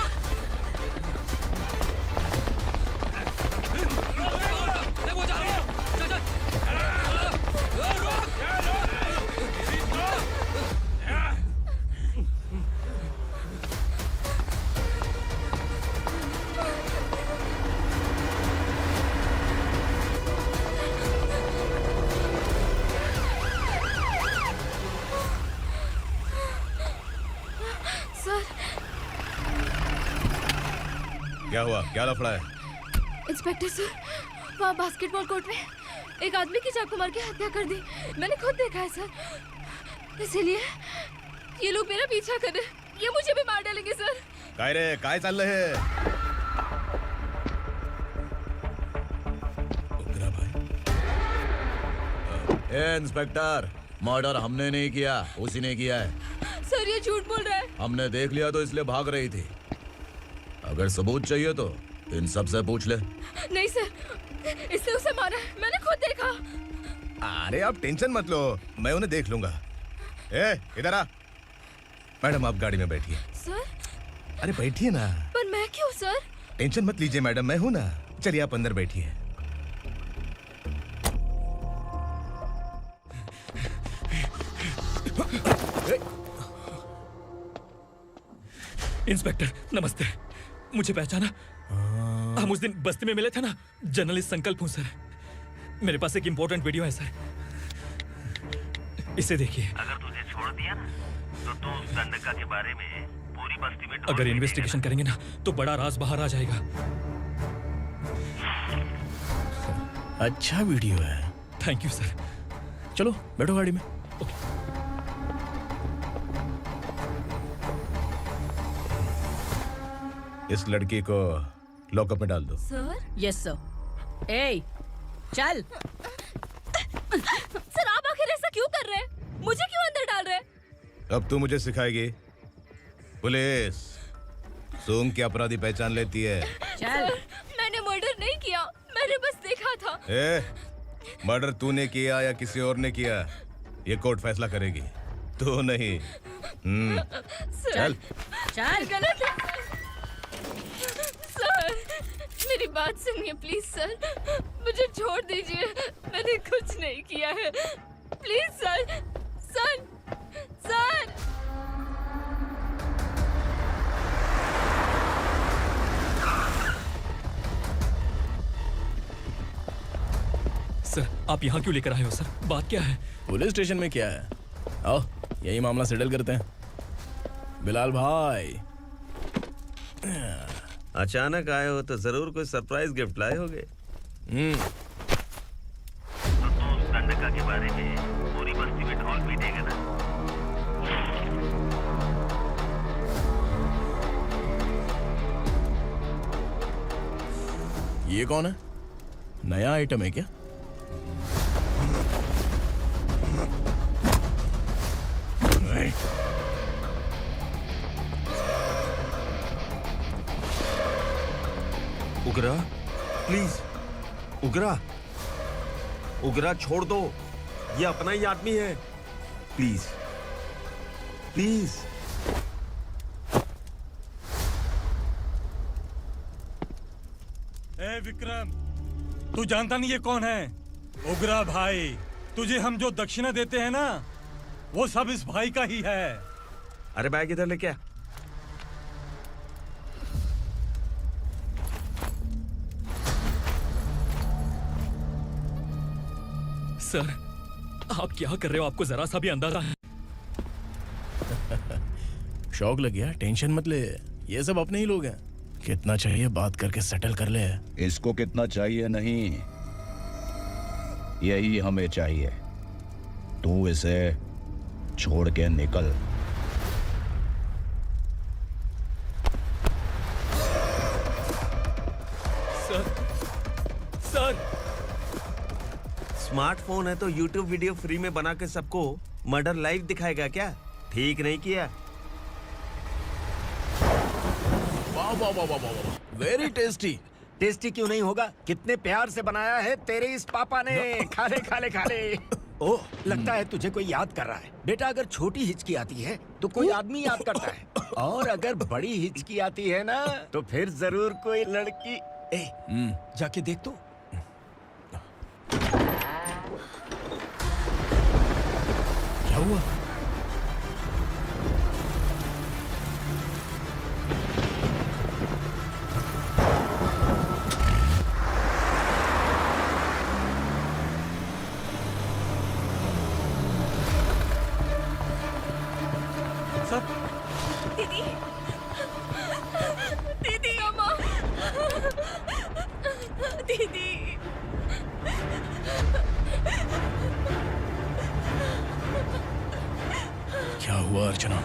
क्या हुआ? क्या लफड़ा है? इंस्पेक्टर सर, वहाँ बास्केटबॉल कोर्ट में एक आदमी की चाकू मार के हत्या कर दी। मैंने खुद देखा है सर, इसीलिए ये लोग मेरा पीछा कर रहे हैं। ये मुझे भी मार डालेंगे सर। काय रे, काय चल रहे हैं? इंस्पेक्टर, मर्डर हमने नहीं किया, उसी ने किया है। सर ये झूठ बोल रहा है। हमने देख लिया तो इसलिए भाग रही थी। अगर सबूत चाहिए तो इन सब से पूछ ले। नहीं सर, इसने उसे मारा है, मैंने खुद देखा। अरे आप टेंशन मत लो, मैं उन्हें देख लूंगा। इधर आ। मैडम आप गाड़ी में बैठिए। सर? अरे बैठिए ना। पर मैं क्यों सर? टेंशन मत लीजिए मैडम, मैं हूं ना। चलिए आप अंदर बैठिए। इंस्पेक्टर नमस्ते, मुझे पहचाना? हम उस दिन बस्ती में मिले थे ना, जर्नलिस्ट संकल्प हूँ सर। मेरे पास एक इम्पोर्टेंट वीडियो है सर, इसे देखिए। अगर तुझे छोड़ दिया ना तो तू उस दंडका के बारे में पूरी बस्ती में अगर इन्वेस्टिगेशन करेंगे ना तो बड़ा राज बाहर आ जाएगा। अच्छा वीडियो है। Thank you sir. चलो बैठो गाड़ी में। इस लड़की को लॉकअप में डाल दो। सर? Yes sir. ए, चल। सर आप आखिर ऐसा क्यों कर रहे हैं? मुझे क्यों अब तू मुझे सिखाएगी? पुलिस सूंघ के अपराधी पहचान लेती है। सर, मैंने मर्डर नहीं किया, मैंने बस देखा था। मर्डर तूने किया या किसी और ने किया, ये कोर्ट फैसला करेगी, तू नहीं। चल चल। गलत है सर, मेरी बात सुनिए प्लीज सर, मुझे छोड़ दीजिए, मैंने कुछ नहीं किया है, please sir. Sir sir sir, आप यहाँ क्यों लेकर आए हो सर? बात क्या है? पुलिस स्टेशन में क्या है? आओ यही मामला सेटल करते हैं। बिलाल भाई, अचानक आए हो तो जरूर कोई सरप्राइज गिफ्ट लाए होगे। तो उस गंडका के बारे में पूरी बस्ती में ढोल पीटेगा ना? ये कौन है? नया आइटम है क्या? उगरा, प्लीज उगरा, उगरा छोड़ दो, ये अपना ही आदमी है, प्लीज प्लीज। ए विक्रम, तू जानता नहीं ये कौन है? उगरा भाई, तुझे हम जो दक्षिणा देते हैं ना, वो सब इस भाई का ही है। अरे बैग इधर लेके आ। सर, आप क्या कर रहे हो? आपको जरा सा भी अंदाजा है? शौक लग गया? टेंशन मत ले, ये सब अपने ही लोग हैं। कितना चाहिए बात करके सेटल कर ले। इसको कितना चाहिए नहीं, यही हमें चाहिए। तू इसे छोड़ के निकल। सर, स्मार्टफोन है तो YouTube वीडियो फ्री में बना के सबको मर्डर लाइव दिखाएगा क्या? ठीक नहीं किया। वाह वाह वाह वाह वाह, वेरी टेस्टी। टेस्टी क्यों नहीं होगा? कितने प्यार से बनाया है तेरे इस पापा ने। खा ले खा ले खा ले। ओह, लगता है तुझे कोई याद कर रहा है। बेटा, अगर छोटी हिचकी आती है तो कोई आदमी याद करता है, और अगर बड़ी हिचकी आती है ना तो फिर जरूर कोई लड़की। जाके देख तो। क्या हुआ? दीदी, दीदी, अम्मा, दीदी। क्या हुआ अर्चना?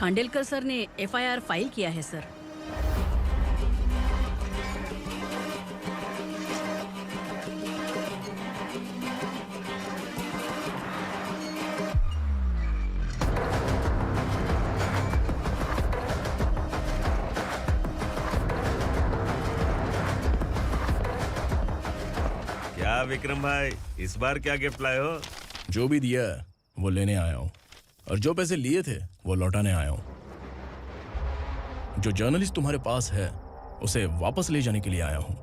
खांडेलकर सर ने एफआईआर फाइल किया है सर। क्या विक्रम भाई, इस बार क्या गिफ्ट लाए हो? जो भी दिया है वो लेने आया हूँ, और जो पैसे लिए थे वो लौटाने आया हूँ। जो जर्नलिस्ट तुम्हारे पास है उसे वापस ले जाने के लिए आया हूँ।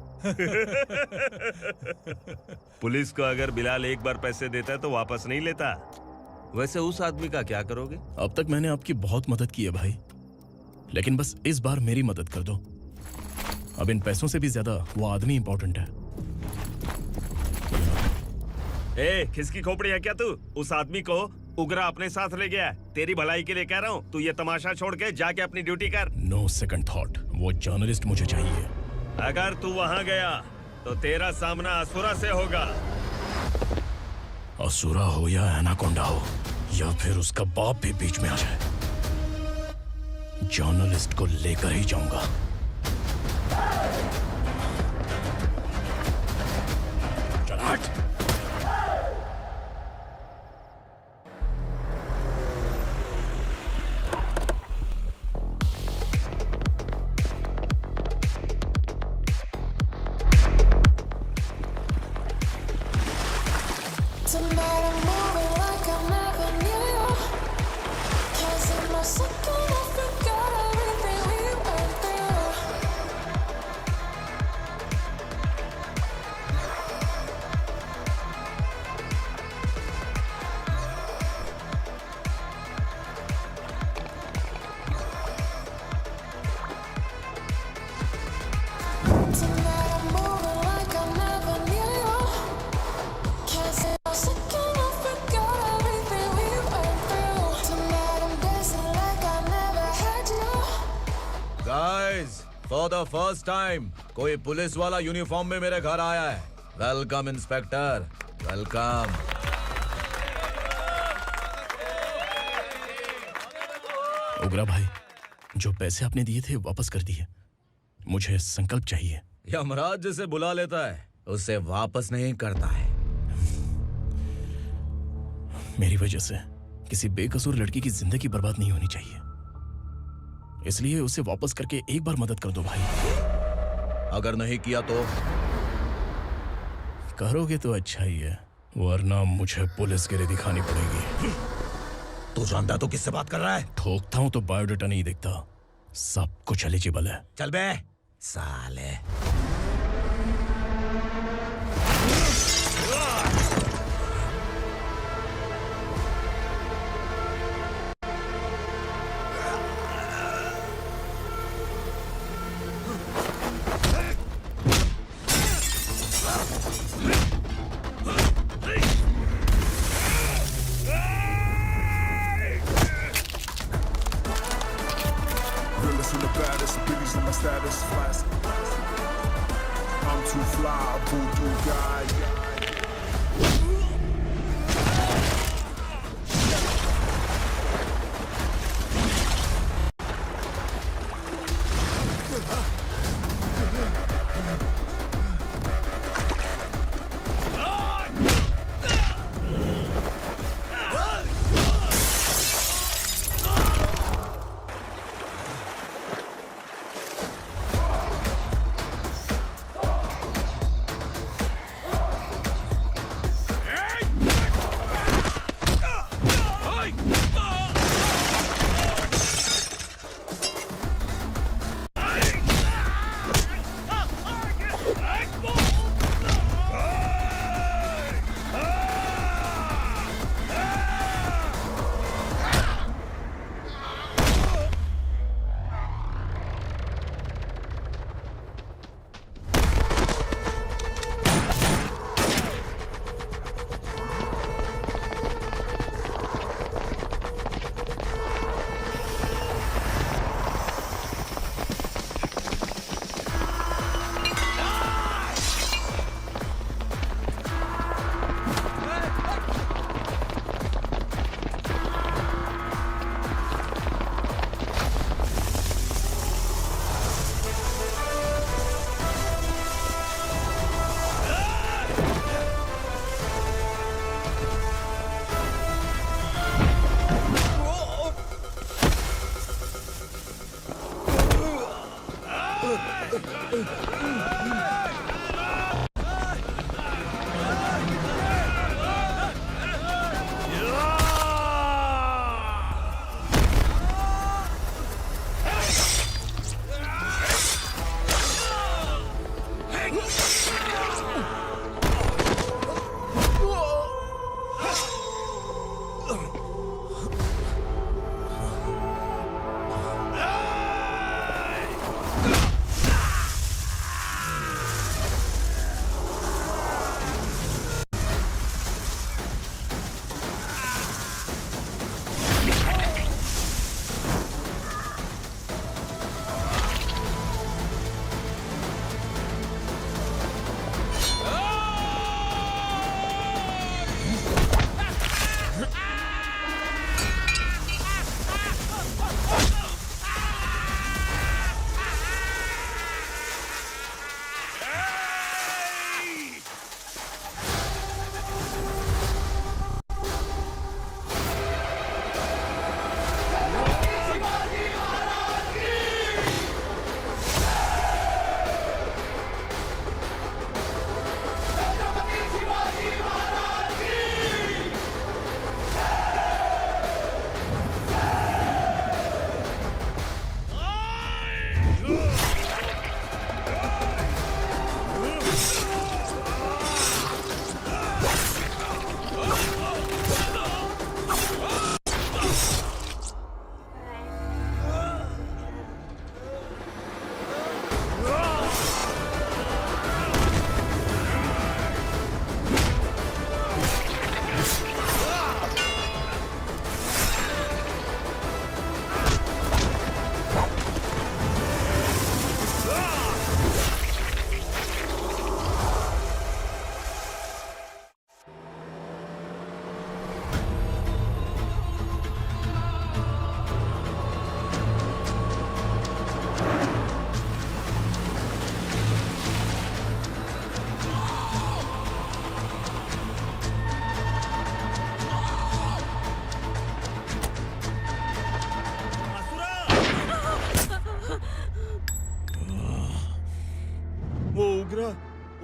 पुलिस को अगर बिलाल एक बार पैसे देता है तो वापस नहीं लेता। वैसे उस आदमी का क्या करोगे? अब तक मैंने आपकी बहुत मदद की है भाई, लेकिन बस इस बार मेरी मदद कर दो। अब इन पैसों से भी ज्यादा वो आदमी इंपॉर्टेंट है। ए, खिसकी खोपड़ी है क्या तू? उस आदमी को उगरा अपने साथ ले गया। तेरी भलाई के लिए कह रहा हूँ, तू ये तमाशा छोड़ के जाके अपनी ड्यूटी कर। नो सेकंड थॉट, वो जर्नलिस्ट मुझे चाहिए। अगर तू वहाँ गया तो तेरा सामना असुरा से होगा। असुरा हो या एनाकोंडा हो, या फिर उसका बाप भी बीच में आ जाए, जर्नलिस्ट को लेकर ही जाऊंगा। चल हट। फॉर द फर्स्ट टाइम कोई पुलिस वाला यूनिफॉर्म में मेरे घर आया है। Welcome inspector, welcome. उग्रा भाई, जो पैसे आपने दिए थे वापस कर दिए। मुझे संकल्प चाहिए। यमराज जिसे बुला लेता है उसे वापस नहीं करता है। मेरी वजह से किसी बेकसूर लड़की की जिंदगी बर्बाद नहीं होनी चाहिए, इसलिए उसे वापस करके एक बार मदद कर दो भाई। अगर नहीं किया तो? करोगे तो अच्छा ही है, वरना मुझे पुलिसगिरी दिखानी पड़ेगी। तू जानता तो किससे बात कर रहा है? ठोकता हूं तो बायोडाटा नहीं दिखता, सब कुछ एलिजिबल है। चल बे साले।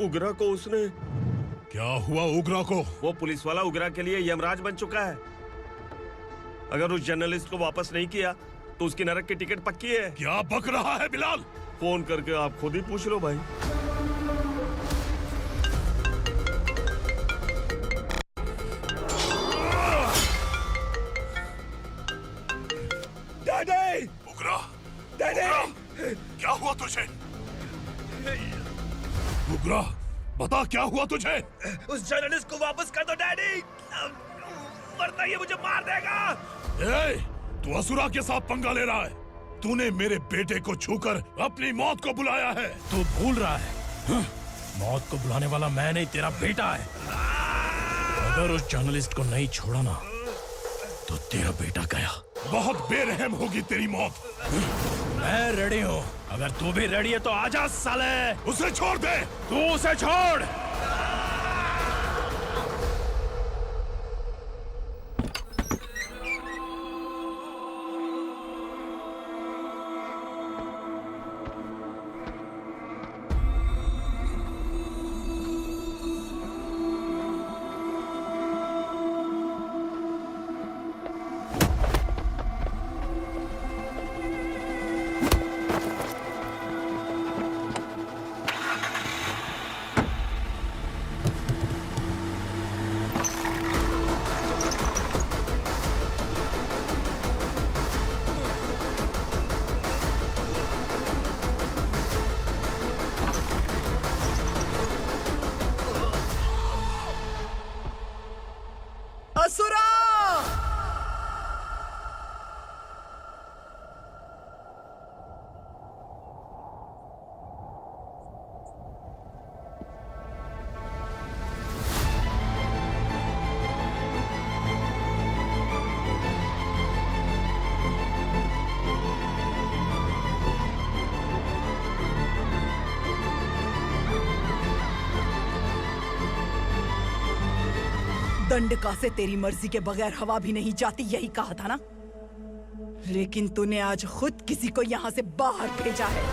उग्रा को उसने। क्या हुआ उग्रा को? वो पुलिस वाला उग्रा के लिए यमराज बन चुका है। अगर उस जर्नलिस्ट को वापस नहीं किया तो उसकी नरक की टिकट पक्की है। क्या बक रहा है बिलाल? फोन करके आप खुद ही पूछ लो भाई। डैडी! उग्रा! डैडी! क्या हुआ तुझे? उग्रा, बता क्या हुआ तुझे? उस जर्नलिस्ट को वापस कर दो डैडी, वरना ये मुझे मार देगा। ए, तू असुरा के साथ पंगा ले रहा है। तूने मेरे बेटे को छूकर अपनी मौत को बुलाया है। तू भूल रहा है, हाँ? मौत को बुलाने वाला मैं नहीं, तेरा बेटा है। अगर उस जर्नलिस्ट को नहीं छोड़ा ना तो तेरा बेटा गया। बहुत बेरहम होगी तेरी मौत। मैं रेडी हूँ, अगर तू भी रेडी है तो आजा साले। उसे छोड़ दे। तू उसे छोड़। असुरा! दंडका से तेरी मर्जी के बगैर हवा भी नहीं जाती, यही कहा था ना? लेकिन तूने आज खुद किसी को यहाँ से बाहर भेजा है।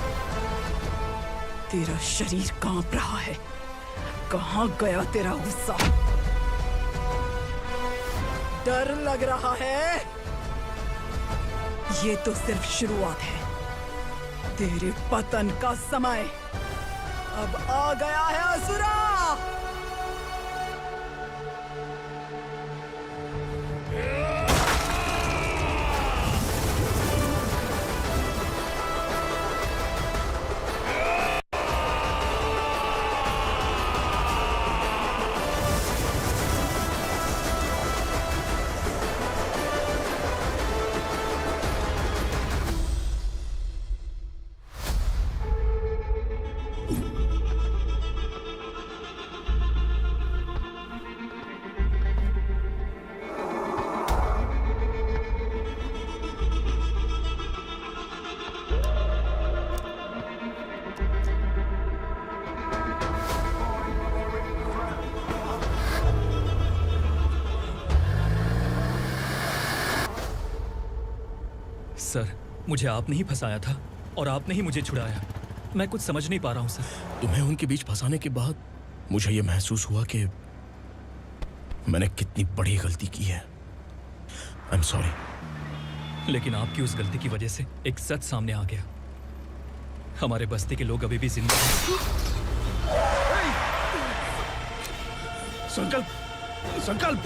तेरा शरीर कांप रहा है। कहाँ गया तेरा गुस्सा? डर लग रहा है? ये तो सिर्फ शुरुआत है। तेरे पतन का समय अब आ गया है असुरा। सर, मुझे आपने ही फंसाया था और आपने ही मुझे छुड़ाया। मैं कुछ समझ नहीं पा रहा हूँ सर। तुम्हें उनके बीच फंसाने के बाद मुझे यह महसूस हुआ कि मैंने कितनी बड़ी गलती की है। I am sorry. लेकिन आपकी उस गलती की वजह से एक सच सामने आ गया। हमारे बस्ती के लोग अभी भी जिंदा हैं। संकल्प, संकल्प!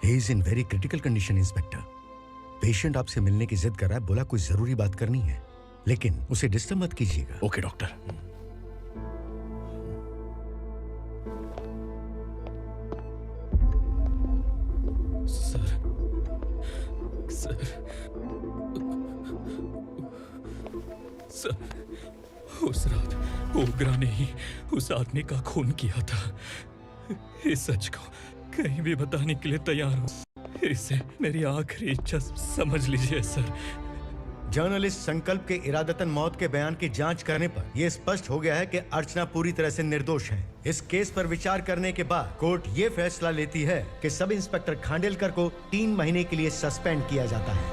He is in very critical condition, inspector. Patient आपसे मिलने की जिद कर रहा है, बोला कोई जरूरी बात करनी है, लेकिन उसे डिस्टर्ब मत कीजिएगा। Okay doctor. Sir, sir, sir, उस रात ओग्रा ने ही उस आदमी का खून किया था। इस सच को कहीं भी बताने के लिए तैयार हूँ। इसे मेरी आखिरी इच्छा समझ लीजिए सर। जर्नलिस्ट संकल्प के इरादतन मौत के बयान की जांच करने पर यह स्पष्ट हो गया है कि अर्चना पूरी तरह से निर्दोष है। इस केस पर विचार करने के बाद कोर्ट ये फैसला लेती है कि सब इंस्पेक्टर खांडेलकर को 3 महीने के लिए सस्पेंड किया जाता है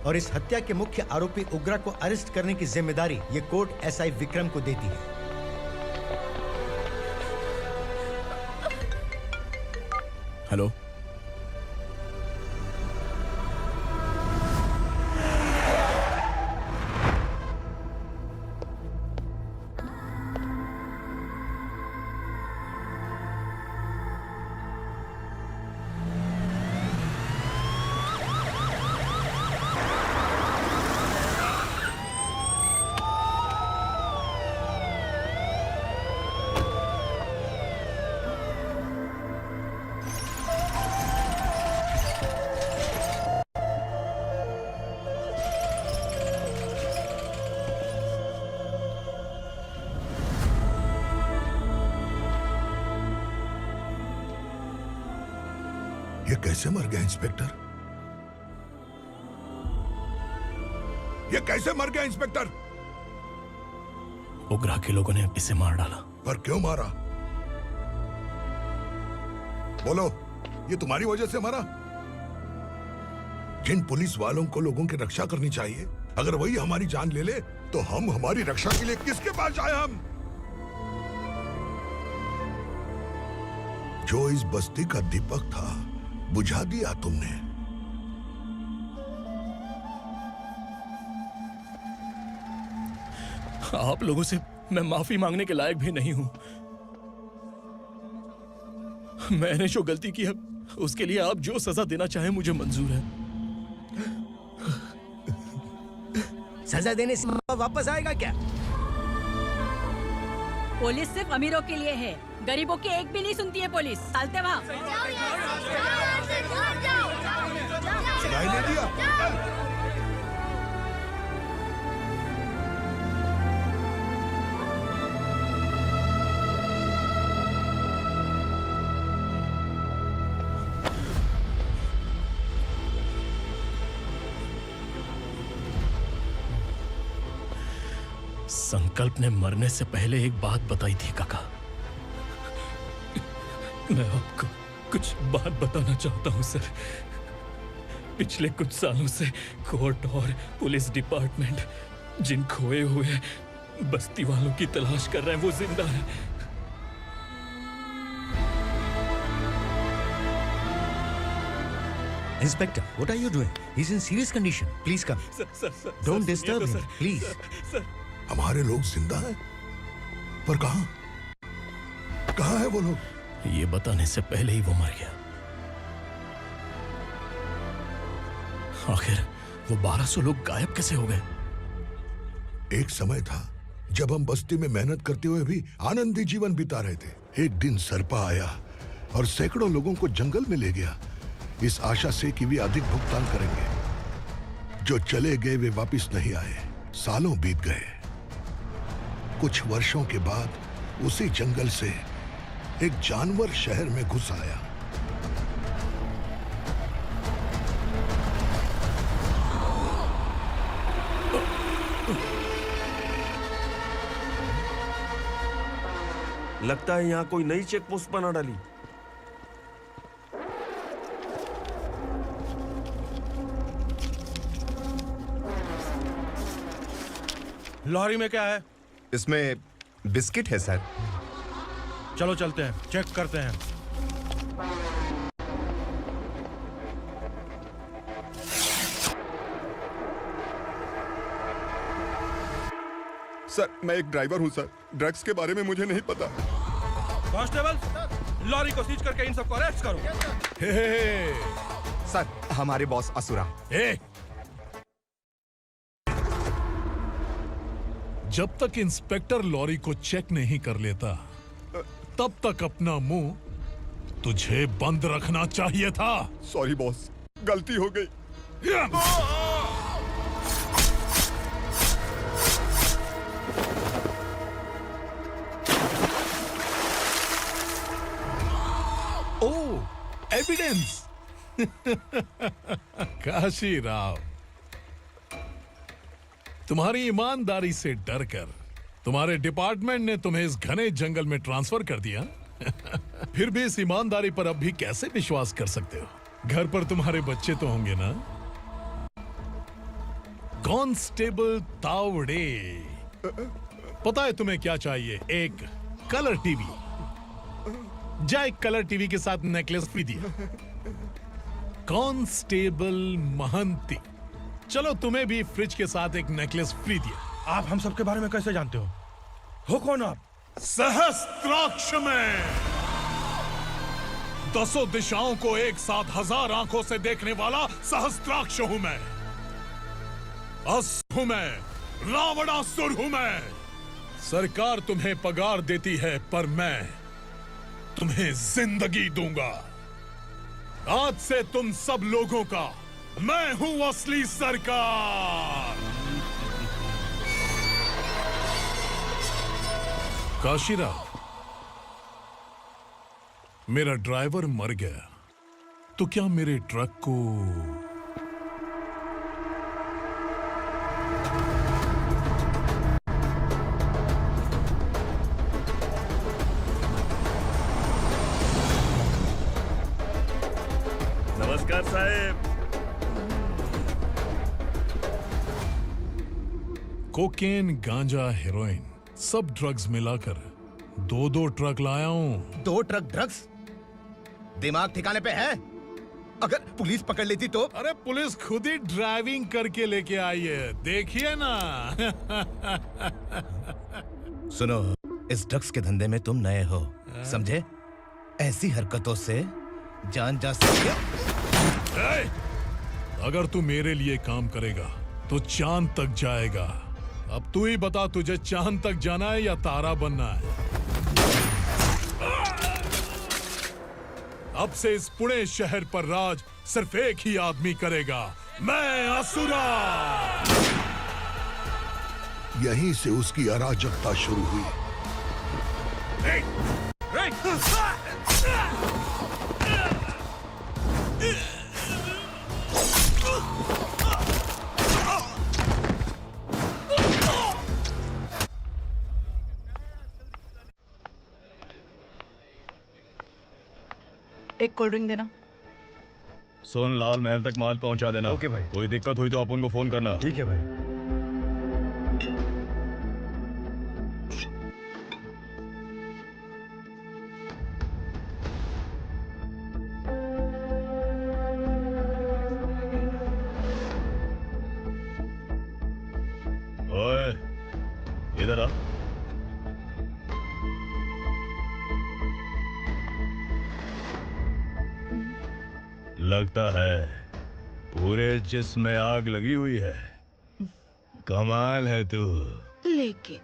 और इस हत्या के मुख्य आरोपी उग्रा को अरेस्ट करने की जिम्मेदारी ये कोर्ट एसआई विक्रम को देती है। हेलो, ये कैसे मर गया इंस्पेक्टर? ये कैसे मर गया इंस्पेक्टर? उग्रा के लोगों ने इसे मार डाला। पर क्यों मारा? बोलो, ये तुम्हारी वजह से मरा? जिन पुलिस वालों को लोगों की रक्षा करनी चाहिए, अगर वही हमारी जान ले ले तो हम हमारी रक्षा के लिए किसके पास जाए? हम जो इस बस्ती का दीपक था बुझा दिया तुमने। आप लोगों से मैं माफी मांगने के लायक भी नहीं हूं। मैंने जो गलती की है उसके लिए आप जो सजा देना चाहें मुझे मंजूर है। सजा देने से वापस आएगा क्या? पुलिस सिर्फ अमीरों के लिए है, गरीबों की एक भी नहीं सुनती है पुलिस। चलते वहाँ। सुनाई नहीं दिया? संकल्प ने मरने से पहले एक बात बताई थी काका। मैं आपको कुछ बात बताना चाहता हूं सर। पिछले कुछ सालों से कोर्ट और पुलिस डिपार्टमेंट जिन खोए हुए बस्ती वालों की तलाश कर रहे हैं वो जिंदा है। Inspector, what are you doing? He's in serious condition. Please come. Sir, Don't disturb him, please. Sir, हमारे लोग जिंदा हैं? पर कहां? कहां है वो लोग? ये बताने से पहले ही वो मर गया। आखिर वो 1200 लोग गायब कैसे हो गए? एक समय था जब हम बस्ती में मेहनत करते हुए भी आनंदी जीवन बिता रहे थे। एक दिन सरपा आया और सैकड़ों लोगों को जंगल में ले गया, इस आशा से कि वे अधिक भुगतान करेंगे। जो चले गए वे वापस नहीं आए। सालों बीत गए। कुछ वर्षों के बाद उसी जंगल से एक जानवर शहर में घुस आया। लगता है यहाँ कोई नई चेक पोस्ट बना डाली। लॉरी में क्या है? इसमें बिस्किट है सर। चलो चलते हैं, चेक करते हैं। सर, मैं एक ड्राइवर हूं सर। ड्रग्स के बारे में मुझे नहीं पता। कांस्टेबल, लॉरी को सीज करके इन सबको अरेस्ट करो। सर, हमारे बॉस असुरा। जब तक इंस्पेक्टर लॉरी को चेक नहीं कर लेता तब तक अपना मुंह तुझे बंद रखना चाहिए था। सॉरी बॉस, गलती हो गई। ओह, एविडेंस। काशी राव, तुम्हारी ईमानदारी से डरकर तुम्हारे डिपार्टमेंट ने तुम्हें इस घने जंगल में ट्रांसफर कर दिया। फिर भी इस ईमानदारी पर अब भी कैसे विश्वास कर सकते हो? घर पर तुम्हारे बच्चे तो होंगे ना? कांस्टेबल तावड़े, पता है तुम्हें क्या चाहिए? एक कलर टीवी। जा एक कलर टीवी के साथ नेकलेस भी दिया। कांस्टेबल महंती, चलो तुम्हें भी फ्रिज के साथ एक नेकलेस फ्री दिया। आप हम सबके बारे में कैसे जानते हो कौन आप? सहस्त्राक्ष में 10 दिशाओं को एक साथ 1000 आंखों से देखने वाला सहस्त्राक्ष हूं मैं। असुर हूं मैं, रावणासुर हूं मैं। सरकार तुम्हें पगार देती है, पर मैं तुम्हें जिंदगी दूंगा। आज से तुम सब लोगों का मैं हूं असली सरकार। काशीराव, मेरा ड्राइवर मर गया, तो क्या मेरे ट्रक को नमस्कार साहब। कोकेन, गांजा, हेरोइन, सब ड्रग्स मिलाकर 2 ट्रक लाया हूं। 2 ट्रक ड्रग्स? दिमाग ठिकाने पे है? अगर पुलिस पकड़ लेती तो? अरे पुलिस खुद ही ड्राइविंग करके लेके आई है, देखिए ना। सुनो, इस ड्रग्स के धंधे में तुम नए हो, समझे? ऐसी हरकतों से जान जा सकती है। अगर तू मेरे लिए काम करेगा तो चांद तक जाएगा। अब तू ही बता, तुझे चांद तक जाना है या तारा बनना है? अब से इस पुणे शहर पर राज सिर्फ एक ही आदमी करेगा, मैं असुरा। यहीं से उसकी अराजकता शुरू हुई। एक कोल्ड ड्रिंक देना। सोनलाल महल तक माल पहुंचा देना। ओके भाई। कोई दिक्कत हुई तो अपन को फोन करना। ठीक है भाई। ओए, इधर आ। लगता है पूरे जिस्म में आग लगी हुई है। कमाल है तू। लेकिन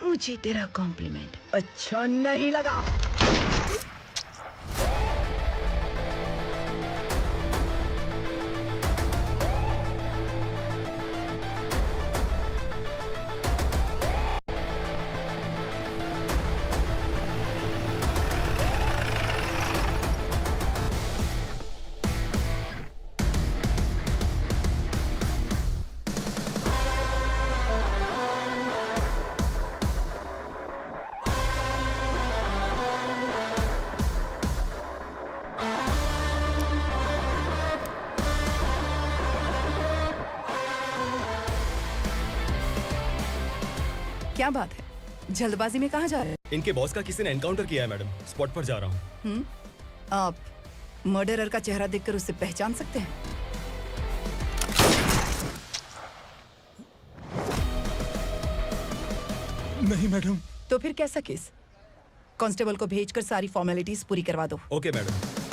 मुझे तेरा कॉम्प्लीमेंट अच्छा नहीं लगा। क्या बात है, जल्दबाजी में कहाँ जा रहे हैं? इनके बॉस का किसी ने एनकाउंटर किया है मैडम, स्पॉट पर जा रहा हूँ। आप मर्डरर का चेहरा देखकर उसे पहचान सकते हैं? नहीं मैडम। तो फिर कैसा केस? कांस्टेबल को भेजकर सारी फॉर्मेलिटीज पूरी करवा दो। Okay madam.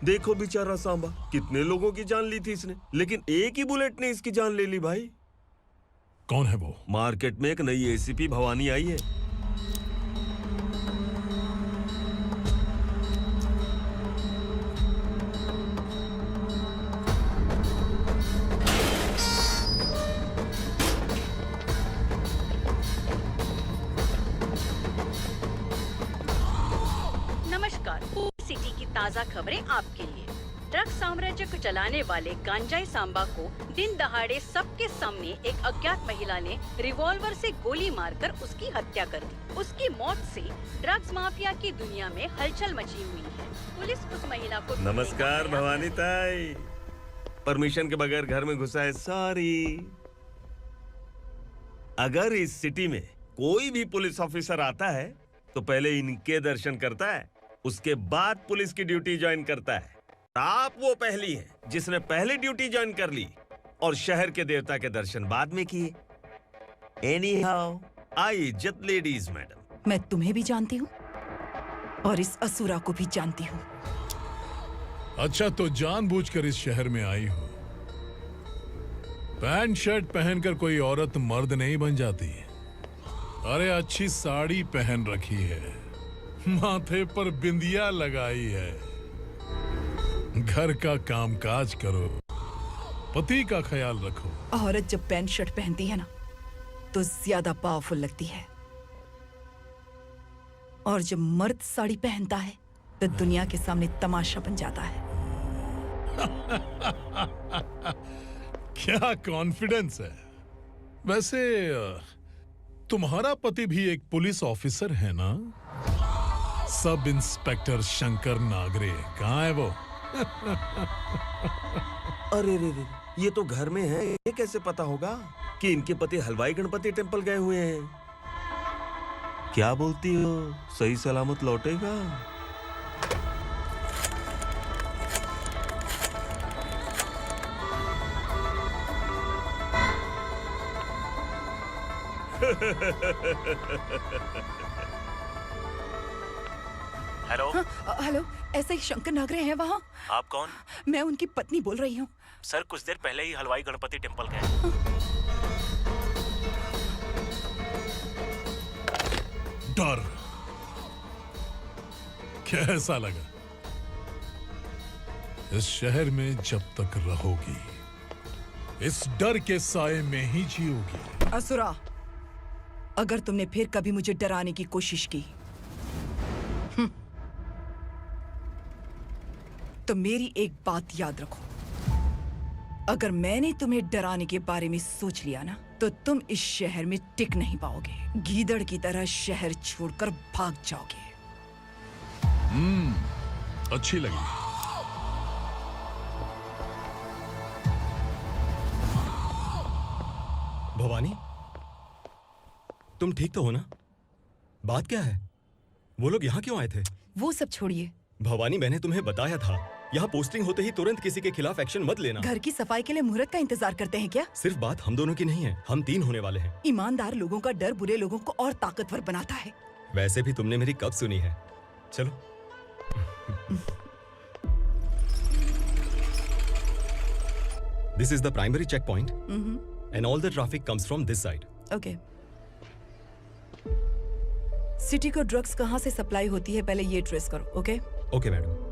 देखो बेचारा सांबा, कितने लोगों की जान ली थी इसने, लेकिन एक ही बुलेट ने इसकी जान ले ली भाई। कौन है वो? मार्केट में एक नई एसीपी भवानी आई है। सिटी की ताज़ा खबरें आपके लिए। ड्रग साम्राज्य को चलाने वाले गांजाई सांबा को दिन दहाड़े सबके सामने एक अज्ञात महिला ने रिवॉल्वर से गोली मारकर उसकी हत्या कर दी। उसकी मौत से ड्रग्स माफिया की दुनिया में हलचल मची हुई है। पुलिस उस महिला को नमस्कार भवानी ताई, परमिशन के बगैर घर में घुसा है, सॉरी। अगर इस सिटी में कोई भी पुलिस ऑफिसर आता है तो पहले इनके दर्शन करता है, उसके बाद पुलिस की ड्यूटी ज्वाइन करता है। आप वो पहली हैं जिसने पहले ड्यूटी ज्वाइन कर ली और शहर के देवता के दर्शन बाद में किए। एनीहाउ, आई इज्जत लेडीज मैडम। मैं तुम्हें भी जानती हूँ और इस असुरा को भी जानती हूँ। अच्छा, तो जानबूझकर इस शहर में आई हो। पैंट शर्ट पहनकर कोई औरत मर्द नहीं बन जाती। अरे अच्छी साड़ी पहन रखी है, माथे पर बिंदिया लगाई है, घर का कामकाज करो, पति का ख्याल रखो। औरत जब पैंट शर्ट पहनती है ना तो ज्यादा पावरफुल लगती है, और जब मर्द साड़ी पहनता है तो दुनिया के सामने तमाशा बन जाता है। क्या कॉन्फिडेंस है। वैसे तुम्हारा पति भी एक पुलिस ऑफिसर है ना? सब इंस्पेक्टर शंकर नागरे कहाँ है वो? अरे रे रे, ये तो घर में है, ये कैसे पता होगा कि इनके पति हलवाई गणपति टेम्पल गए हुए हैं? क्या बोलती हो, सही सलामत लौटेगा? हेलो। हेलो, ऐसे ही शंकर नागरे हैं वहाँ? आप कौन? मैं उनकी पत्नी बोल रही हूँ। सर कुछ देर पहले ही हलवाई गणपति टेम्पल गए। डर कैसा लगा? इस शहर में जब तक रहोगी इस डर के साए में ही जियोगी। असुरा, अगर तुमने फिर कभी मुझे डराने की कोशिश की तो मेरी एक बात याद रखो, अगर मैंने तुम्हें डराने के बारे में सोच लिया ना तो तुम इस शहर में टिक नहीं पाओगे। गीदड़ की तरह शहर छोड़कर भाग जाओगे। अच्छी लगी। भवानी, तुम ठीक तो हो ना? बात क्या है? वो लोग यहाँ क्यों आए थे? वो सब छोड़िए। भवानी, मैंने तुम्हें बताया था यहाँ पोस्टिंग होते ही तुरंत किसी के खिलाफ एक्शन मत लेना। घर की सफाई के लिए मुहूर्त का इंतजार करते हैं क्या? सिर्फ बात हम दोनों की नहीं है, हम 3 होने वाले हैं। ईमानदार लोगों का डर बुरे लोगों को और ताकतवर बनाता है। वैसे भी तुमने मेरी कब सुनी है। चलो। This is the primary checkpoint, and all the traffic comes from this side. Okay. City को ड्रग्स कहाँ से सप्लाई होती है पहले ये ट्रेस करो, ओके? Okay madam.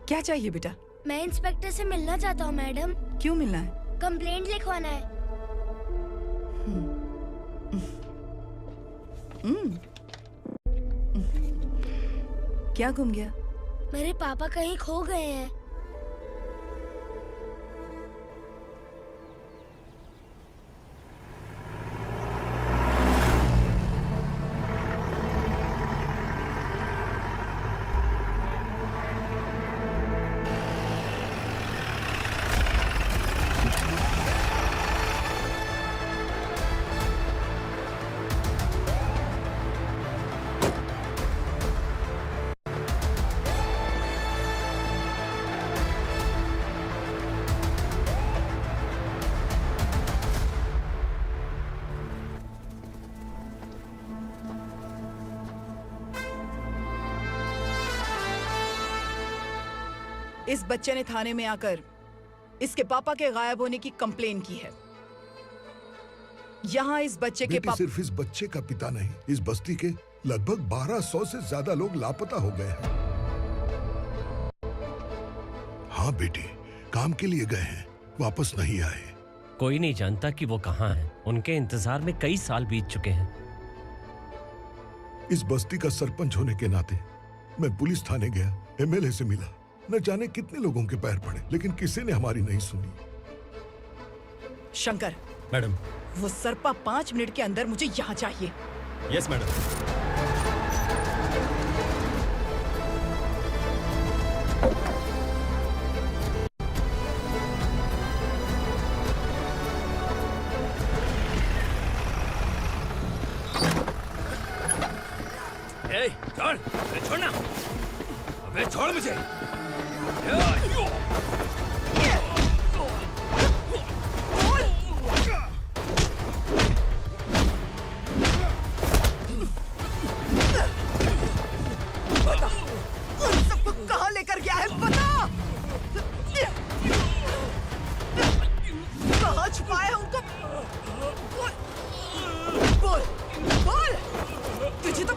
क्या चाहिए बेटा? मैं इंस्पेक्टर से मिलना चाहता हूँ मैडम। क्यों मिलना है? कंप्लेंट लिखवाना है। क्या गुम गया? मेरे पापा कहीं खो गए हैं। इस बच्चे ने थाने में आकर इसके पापा के गायब होने की कंप्लेन की है। यहाँ इस बच्चे के पापा सिर्फ इस बच्चे का पिता नहीं, इस बस्ती के लगभग 1200 से ज्यादा लोग लापता हो गए हैं। हाँ बेटी, काम के लिए गए हैं, वापस नहीं आए। कोई नहीं जानता कि वो कहाँ हैं। उनके इंतजार में कई साल बीत चुके हैं। इस बस्ती का सरपंच होने के नाते मैं पुलिस थाने गया, एमएलए से मिला, न जाने कितने लोगों के पैर पड़े, लेकिन किसी ने हमारी नहीं सुनी। शंकर, मैडम। वो सरपा 5 मिनट के अंदर मुझे यहाँ चाहिए। Yes madam. छोड़, छोड़ना, अबे छोड़ मुझे। बता, उन सबको कहाँ लेकर गया है, बता। कहाँ छुपाया है उनको? बोल, बोल, तुझे तो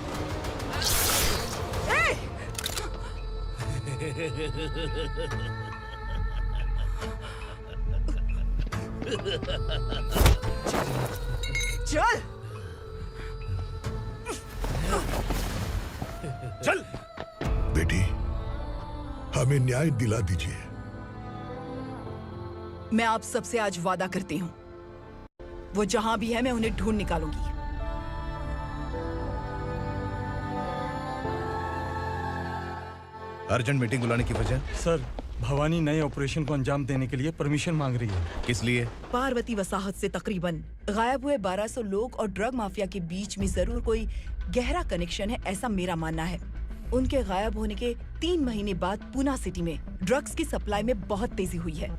चल चल बेटी, हमें न्याय दिला दीजिए। मैं आप सबसे आज वादा करती हूँ, वो जहां भी है मैं उन्हें ढूंढ निकालूंगी। अर्जेंट मीटिंग बुलाने की वजह? सर, भवानी नए ऑपरेशन को अंजाम देने के लिए परमिशन मांग रही है। किस लिए? पार्वती वसाहत से तकरीबन गायब हुए 1200 लोग और ड्रग माफिया के बीच में जरूर कोई गहरा कनेक्शन है, ऐसा मेरा मानना है। उनके गायब होने के 3 महीने बाद पूना सिटी में ड्रग्स की सप्लाई में बहुत तेजी हुई है।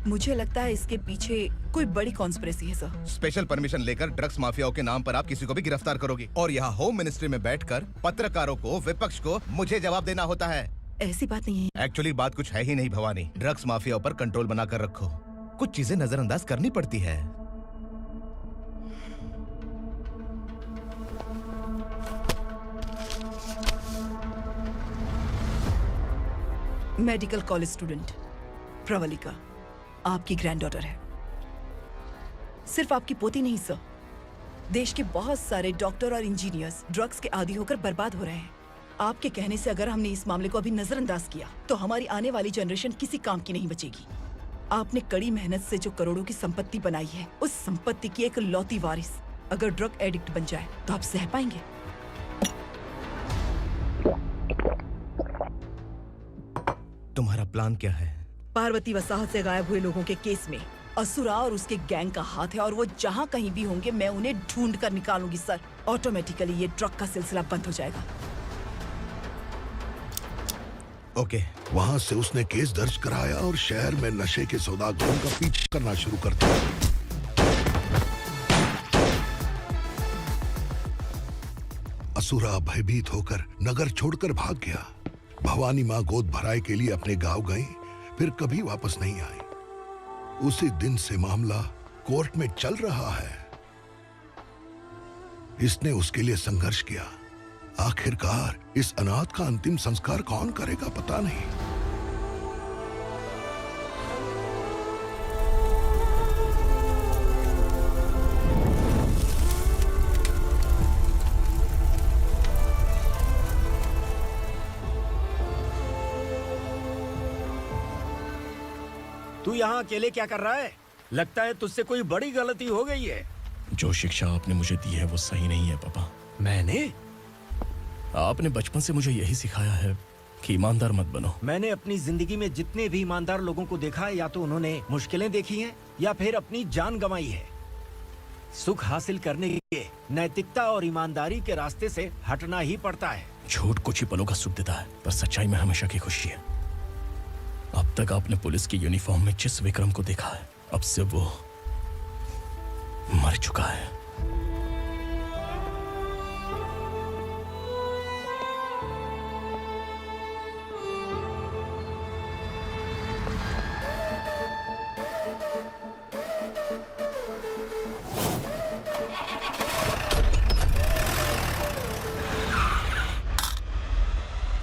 मुझे लगता है इसके पीछे कोई बड़ी कॉन्स्पिरेसी है सर। स्पेशल परमिशन लेकर ड्रग्स माफियाओं के नाम पर आप किसी को भी गिरफ्तार करोगी और यहाँ होम मिनिस्ट्री में बैठकर पत्रकारों को, विपक्ष को मुझे जवाब देना होता है। ऐसी बात नहीं है। एक्चुअली बात कुछ है ही नहीं भवानी। ड्रग्स माफियाओं पर कंट्रोल बनाकर रखो, कुछ चीजें नजरअंदाज करनी पड़ती है। मेडिकल कॉलेज स्टूडेंट प्रवलिका आपकी ग्रैंडडॉटर है। सिर्फ आपकी पोती नहीं सर, देश के बहुत सारे डॉक्टर और इंजीनियर्स ड्रग्स के आदी होकर बर्बाद हो रहे हैं। आपके कहने से अगर हमने इस मामले को अभी नजरअंदाज किया तो हमारी आने वाली जनरेशन किसी काम की नहीं बचेगी। आपने कड़ी मेहनत से जो करोड़ों की संपत्ति बनाई है, उस संपत्ति की एक लौती वारिस अगर ड्रग एडिक्ट बन जाए तो आप सह पाएंगे? तुम्हारा प्लान क्या है? पार्वती वसाहत से गायब हुए लोगों के केस में असुरा और उसके गैंग का हाथ है और वो जहाँ कहीं भी होंगे मैं उन्हें ढूंढ कर निकालूंगी सर। ऑटोमेटिकली ये ड्रग का सिलसिला बंद हो जाएगा। ओके। वहाँ से उसने केस दर्ज कराया और शहर में नशे के सौदागरों का पीछा करना शुरू कर दिया। असुरा भयभीत होकर नगर छोड़कर भाग गया। भवानी माँ गोद भराई के लिए अपने गांव गई, फिर कभी वापस नहीं आई। उसी दिन से मामला कोर्ट में चल रहा है। इसने उसके लिए संघर्ष किया। आखिरकार इस अनाथ का अंतिम संस्कार कौन करेगा पता नहीं। तू यहाँ अकेले क्या कर रहा है? लगता है तुझसे कोई बड़ी गलती हो गई है। जो शिक्षा आपने मुझे दी है वो सही नहीं है पापा। मैंने? आपने बचपन से मुझे यही सिखाया है कि ईमानदार मत बनो। मैंने अपनी जिंदगी में जितने भी ईमानदार लोगों को देखा है, या तो उन्होंने मुश्किलें देखी हैं या फिर अपनी जान गंवाई है। सुख हासिल करने के लिए नैतिकता और ईमानदारी के रास्ते से हटना ही पड़ता है। झूठ कुछ ही पलों का सुख देता है, पर सच्चाई में हमेशा की खुशी है। अब तक आपने पुलिस की यूनिफॉर्म में जिस विक्रम को देखा है, अब से वो मर चुका है।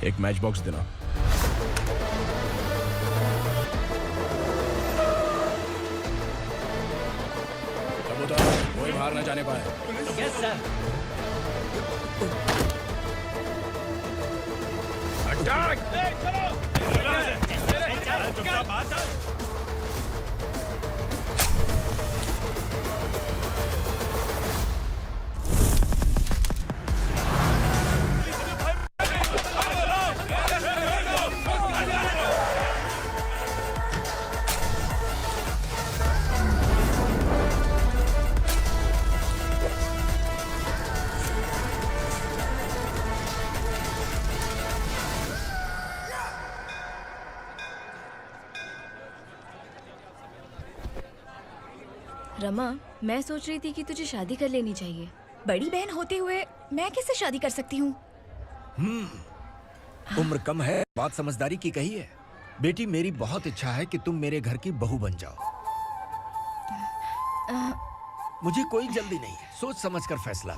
एक मैच बॉक्स देना। कोई बाहर न जाने पाए। Yes sir. रमा, मैं सोच रही थी कि तुझे शादी कर लेनी चाहिए। बड़ी बहन होते हुए मैं कैसे शादी कर सकती हूँ? उम्र कम है, बात समझदारी की कही है। बेटी, मेरी बहुत इच्छा है कि तुम मेरे घर की बहू बन जाओ। मुझे कोई जल्दी नहीं है, सोच समझ कर फैसला।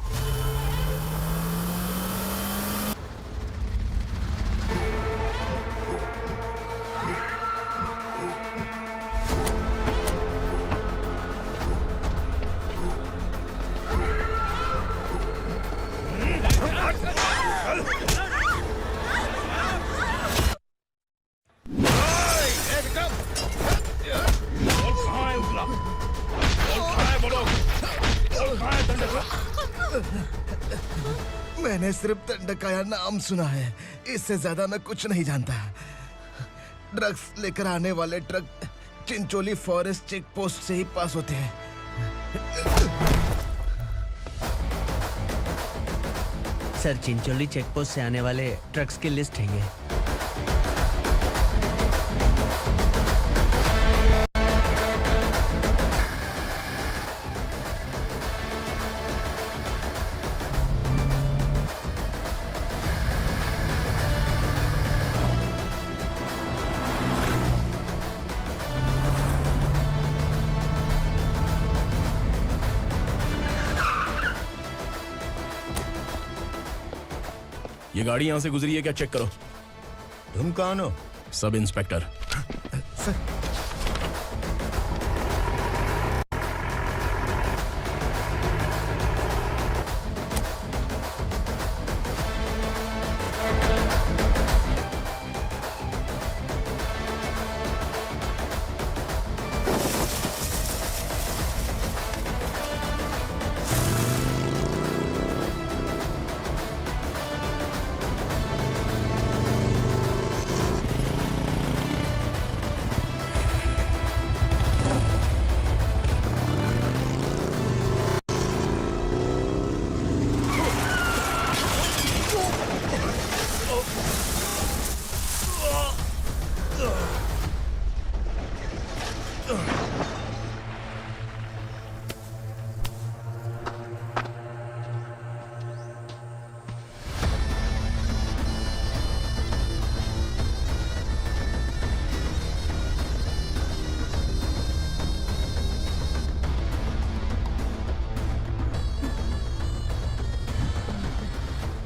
मैंने सिर्फ दंडकाया नाम सुना है, इससे ज्यादा मैं कुछ नहीं जानता। ड्रग्स लेकर आने वाले truck Chincholi forest check post से ही पास होते हैं। सर, चिंचोली चेक पोस्ट से आने वाले ट्रक्स की लिस्ट है ये। ये गाड़ी यहाँ से गुजरी है क्या, चेक करो। तुम कौन हो? Sub inspector.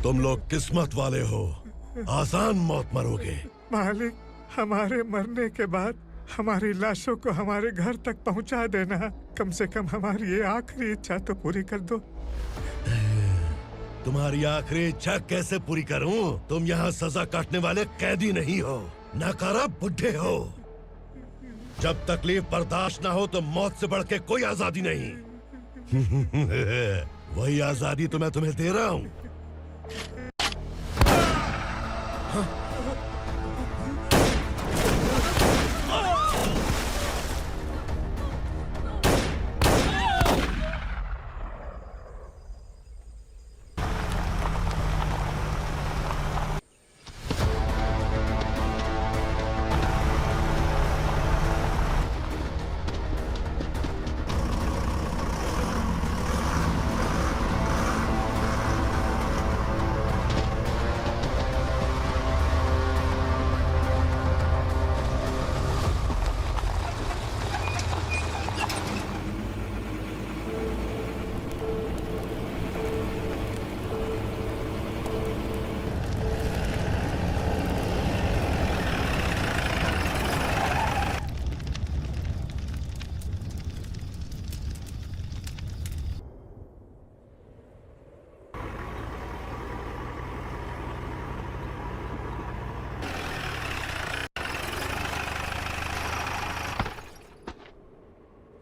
तुम लोग किस्मत वाले हो, आसान मौत मरोगे। मालिक, हमारे मरने के बाद हमारी लाशों को हमारे घर तक पहुंचा देना। कम से कम हमारी ये आखिरी इच्छा तो पूरी कर दो। तुम्हारी आखिरी इच्छा कैसे पूरी करूं? तुम यहाँ सजा काटने वाले कैदी नहीं हो, नकारा बुढ़े हो। जब तकलीफ बर्दाश्त ना हो तो मौत से बढ़ के कोई आजादी नहीं। वही आजादी तो मैं तुम्हें दे रहा हूँ।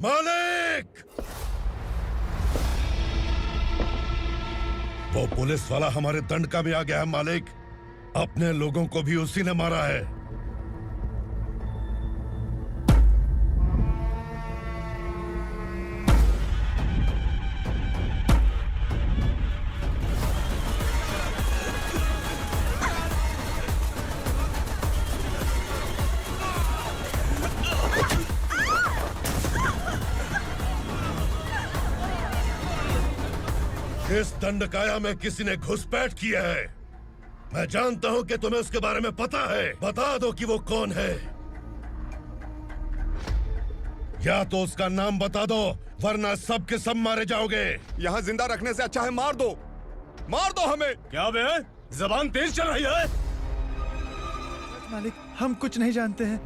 मालिक! वो पुलिस वाला हमारे दंड का भी आ गया है मालिक। अपने लोगों को भी उसी ने मारा है। इस दंडकाया में किसी ने घुसपैठ किया है। मैं जानता हूं कि तुम्हें उसके बारे में पता है। बता दो कि वो कौन है, या तो उसका नाम बता दो, वरना सब के सब मारे जाओगे। यहाँ जिंदा रखने से अच्छा है मार दो हमें। क्या बे? जबान तेज चल रही है। मालिक, हम कुछ नहीं जानते हैं।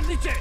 नीचे।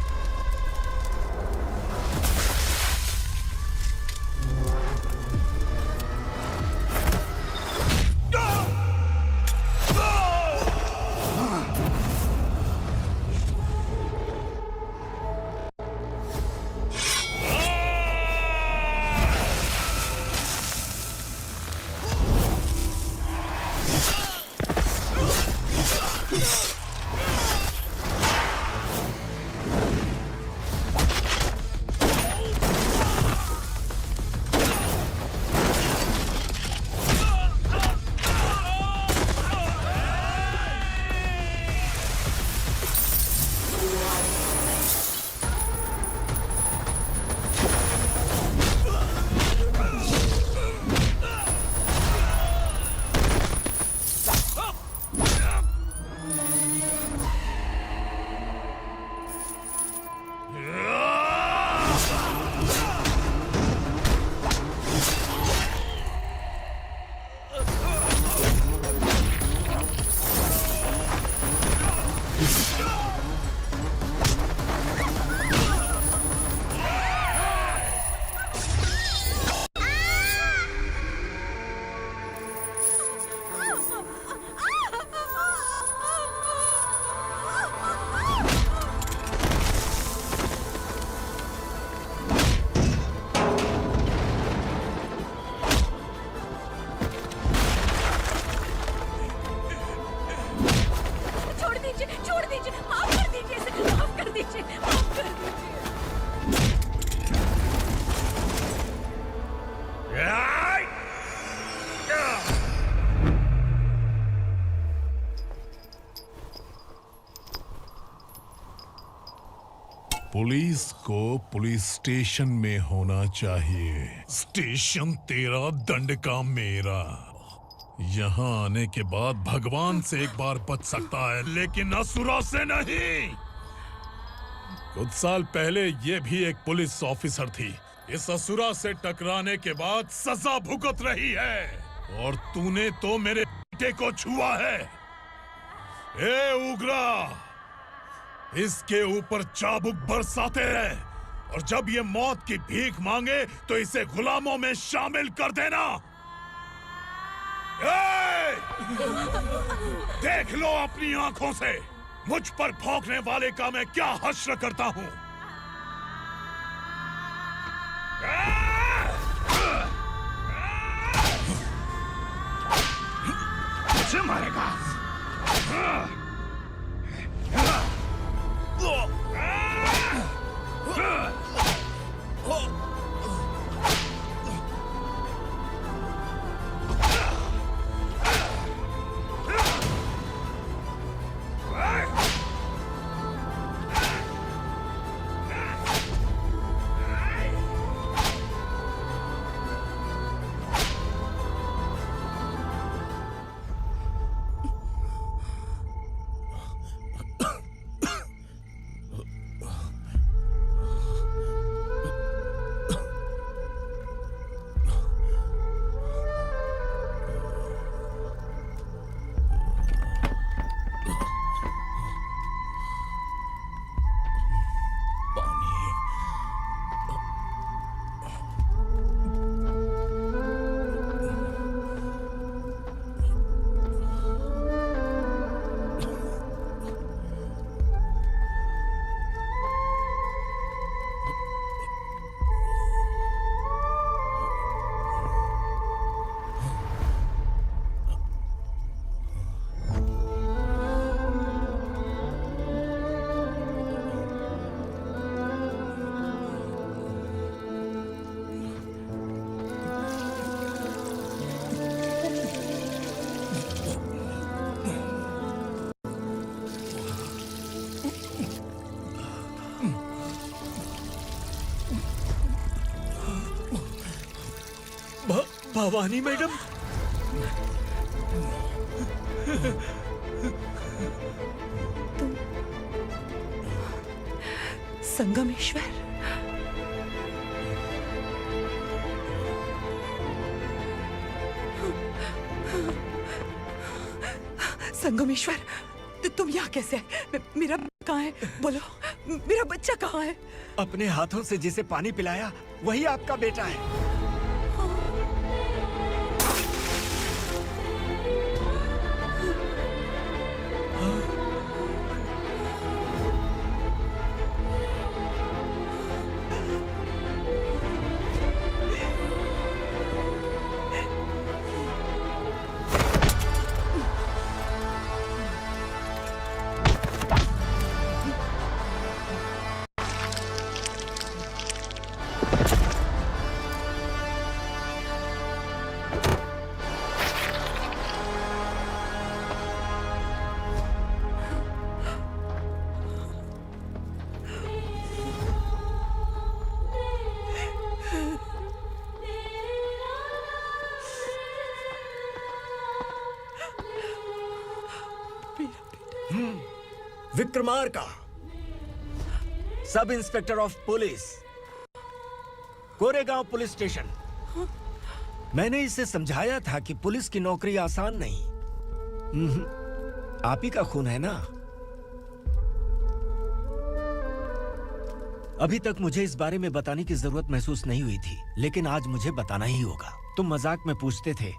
पुलिस को पुलिस स्टेशन में होना चाहिए। स्टेशन तेरा, दंड का मेरा। यहाँ आने के बाद भगवान से एक बार बच सकता है, लेकिन असुरा से नहीं। कुछ साल पहले ये भी एक पुलिस ऑफिसर थी। इस असुरा से टकराने के बाद सजा भुगत रही है, और तूने तो मेरे बेटे को छुआ है। ए उग्रा, इसके ऊपर चाबुक बरसाते हैं, और जब ये मौत की भीख मांगे तो इसे गुलामों में शामिल कर देना। देख लो अपनी आंखों से मुझ पर भौंकने वाले का मैं क्या हश्र करता हूँ। मुझे मारेगा। भवानी मैडम, संगमेश्वर, संगमेश्वर, तुम यहाँ कैसे? मेरा कहाँ है? बोलो, मेरा बच्चा कहाँ है? अपने हाथों से जिसे पानी पिलाया वही आपका बेटा है। Vikramarka, sub inspector of police, Koregaon police station. मैंने इसे समझाया था कि पुलिस की नौकरी आसान नहीं। आप ही का खून है ना। अभी तक मुझे इस बारे में बताने की जरूरत महसूस नहीं हुई थी, लेकिन आज मुझे बताना ही होगा। तुम मजाक में पूछते थे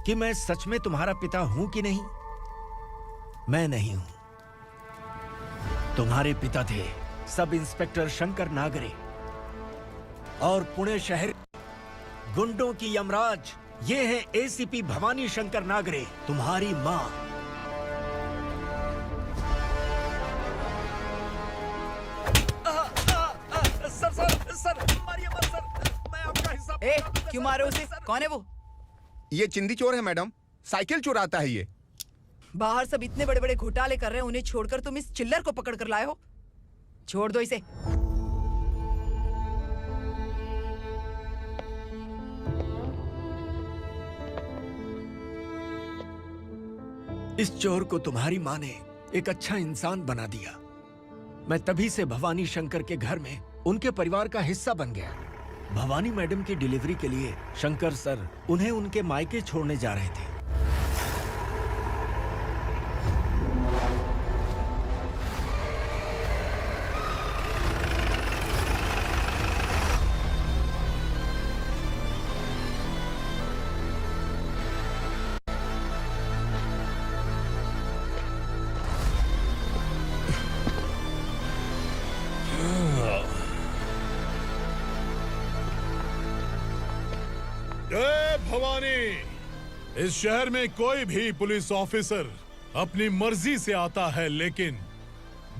कि मैं सच में तुम्हारा पिता हूं कि नहीं। मैं नहीं हूं। तुम्हारे पिता थे सब इंस्पेक्टर शंकर नागरे, और पुणे शहर गुंडों की यमराज ये है एसीपी भवानी शंकर नागरे, तुम्हारी मां। सर, मारिए मत सर, मैं आपका हिस्सा। क्यों मारे उसे? कौन है वो? ये चिंदी चोर है मैडम, साइकिल चुराता है ये। बाहर सब इतने बड़े बड़े घोटाले कर रहे हैं, उन्हें छोड़कर तुम इस चिल्लर को पकड़ कर लाए हो। छोड़ दो इसे। इस चोर को तुम्हारी माँ ने एक अच्छा इंसान बना दिया। मैं तभी से भवानी शंकर के घर में उनके परिवार का हिस्सा बन गया। भवानी मैडम की डिलीवरी के लिए शंकर सर उन्हें उनके मायके छोड़ने जा रहे थे। जय भवानी। इस शहर में कोई भी पुलिस ऑफिसर अपनी मर्जी से आता है, लेकिन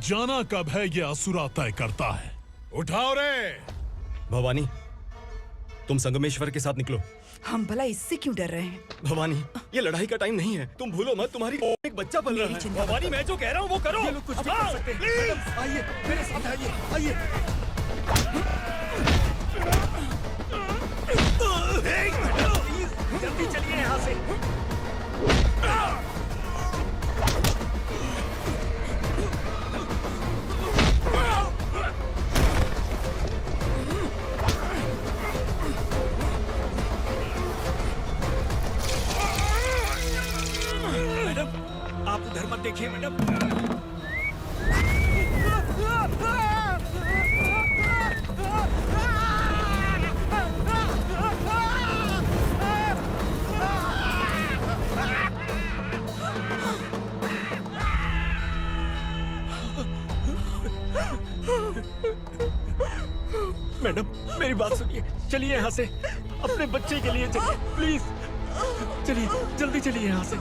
जाना कब है ये असुरा तय करता है। उठाओ रे। भवानी, तुम संगमेश्वर के साथ निकलो। हम भला इससे क्यों डर रहे हैं? भवानी, ये लड़ाई का टाइम नहीं है। तुम भूलो मत, तुम्हारी एक बच्चा पल रहा है। भवानी, मैं जो कह रहा हूँ वो करो। ये लोग कुछ भी कर सकते हैं। मैडम, आइए मेरे साथ आइए, आइए। जल्दी चलिए यहाँ से। मैडम, आप उधर मत देखिए मैडम। मैडम, मेरी बात सुनिए, चलिए यहाँ से। अपने बच्चे के लिए चलिए, प्लीज। चलिए, जल्दी चलिए यहाँ से।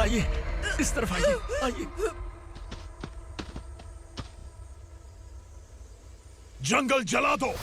आइए, इस तरफ आइए, आइए। जंगल जला दो।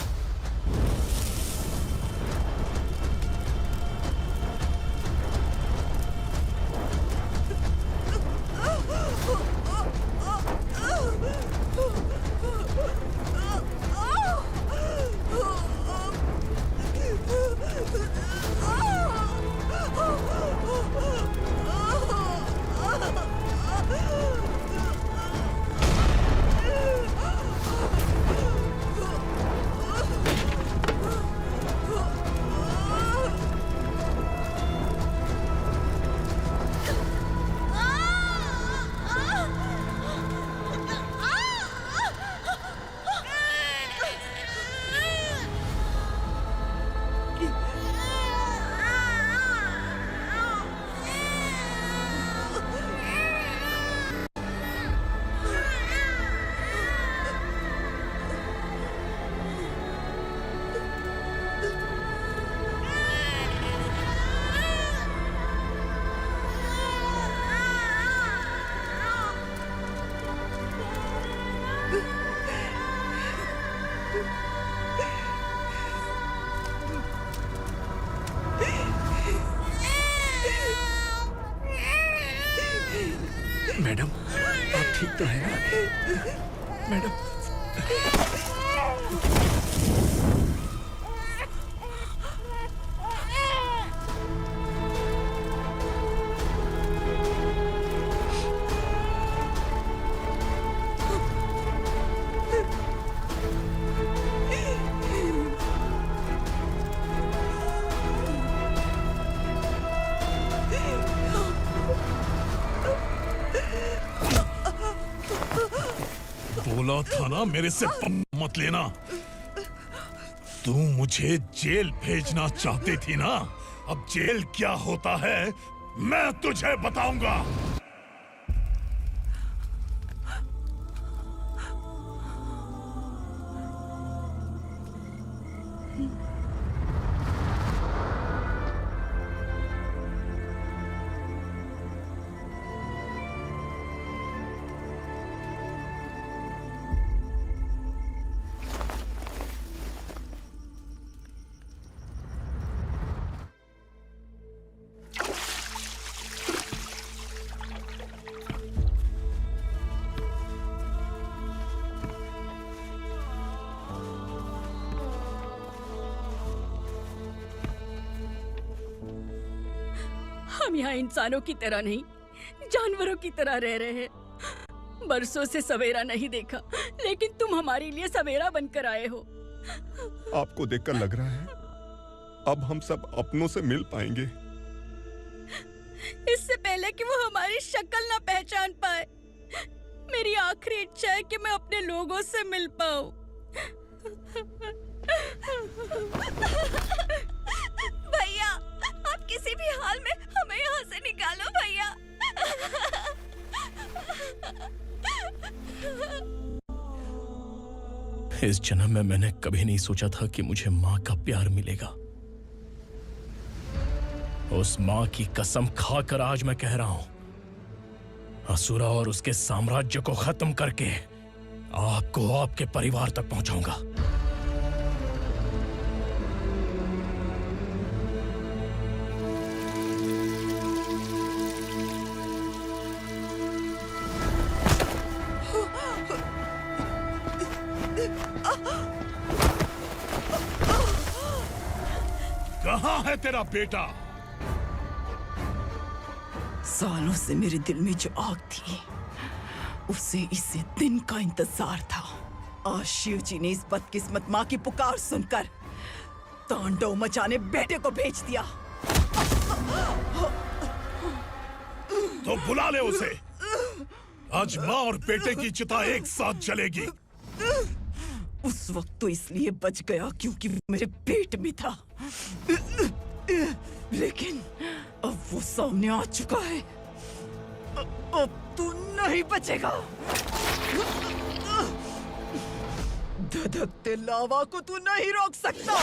मैडम, आप ठीक तो हैं? मैडम, बोला था ना मेरे से मत लेना। तू मुझे जेल भेजना चाहती थी ना, अब जेल क्या होता है मैं तुझे बताऊंगा। हम यहाँ इंसानों की तरह नहीं, जानवरों की तरह रह रहे हैं। बरसों से सवेरा नहीं देखा, लेकिन तुम हमारे लिए सवेरा बनकर आए हो। आपको देखकर लग रहा है अब हम सब अपनों से मिल पाएंगे। इससे पहले कि वो हमारी शक्ल ना पहचान पाए, मेरी आखिरी इच्छा है कि मैं अपने लोगों से मिल पाऊं। भैया, आप किसी भी हाल में हमें यहाँ से निकालो भैया। इस जन्म में मैंने कभी नहीं सोचा था कि मुझे मां का प्यार मिलेगा। उस मां की कसम खाकर आज मैं कह रहा हूं, असुरा और उसके साम्राज्य को खत्म करके आपको आपके परिवार तक पहुंचाऊंगा। कहां है तेरा बेटा? सालों से मेरे दिल में जो आग थी, उसे इस दिन का इंतजार था। आज शिव जी ने इस बदकिस्मत माँ की पुकार सुनकर तांडव मचाने बेटे को भेज दिया। तो बुला ले उसे। आज माँ और बेटे की चिता एक साथ जलेगी। उस वक्त तो इसलिए बच गया क्योंकि वो मेरे पेट में था, लेकिन अब वो सामने आ चुका है। अब तू नहीं बचेगा। धधकते लावा को तू नहीं रोक सकता।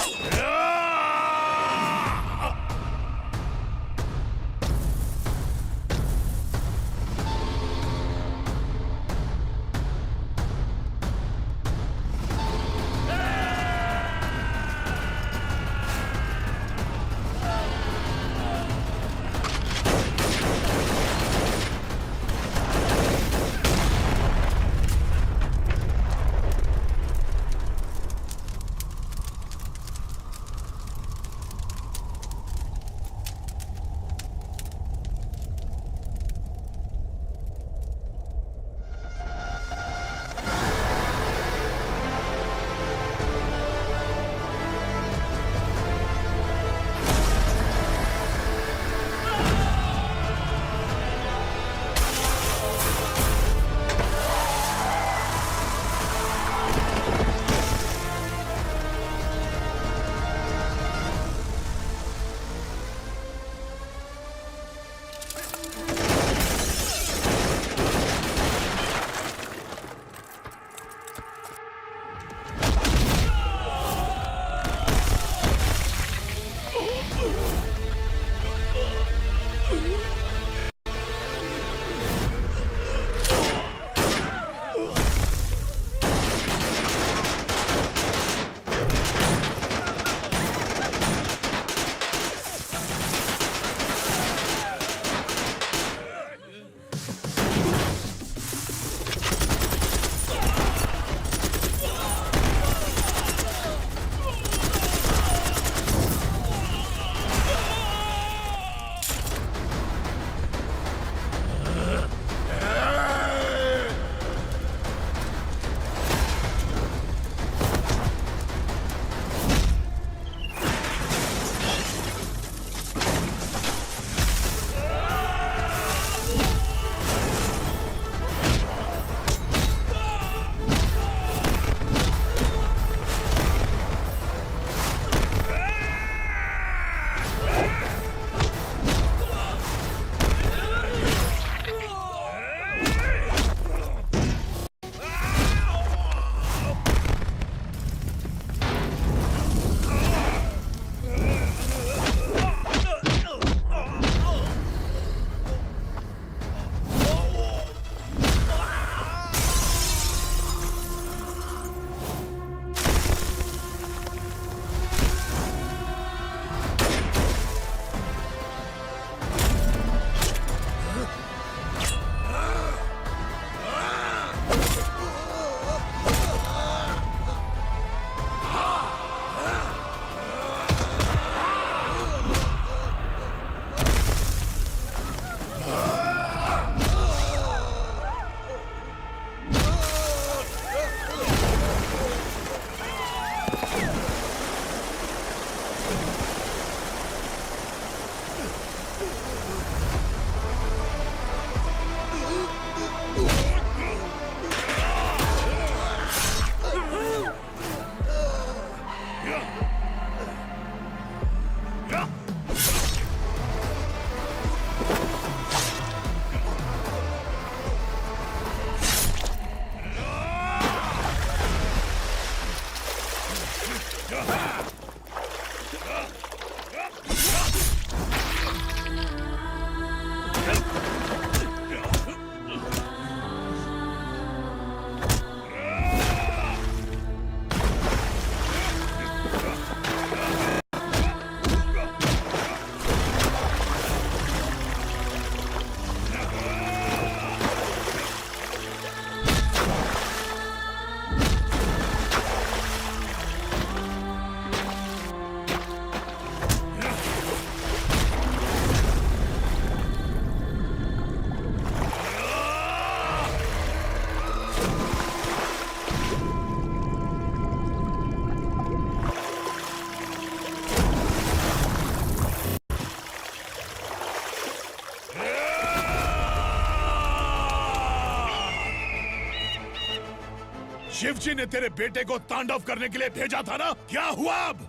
शिवजी ने तेरे बेटे को तांडव करने के लिए भेजा था ना, क्या हुआ अब?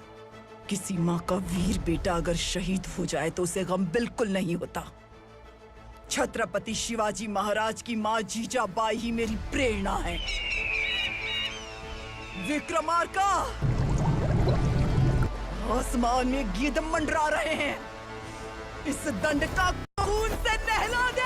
किसी माँ का वीर बेटा अगर शहीद हो जाए तो उसे गम बिल्कुल नहीं होता। छत्रपति शिवाजी महाराज की माँ जीजाबाई ही मेरी प्रेरणा है। विक्रमार्का, आसमान में गीत मंडरा रहे हैं। इस दंड का खून से नहला दे।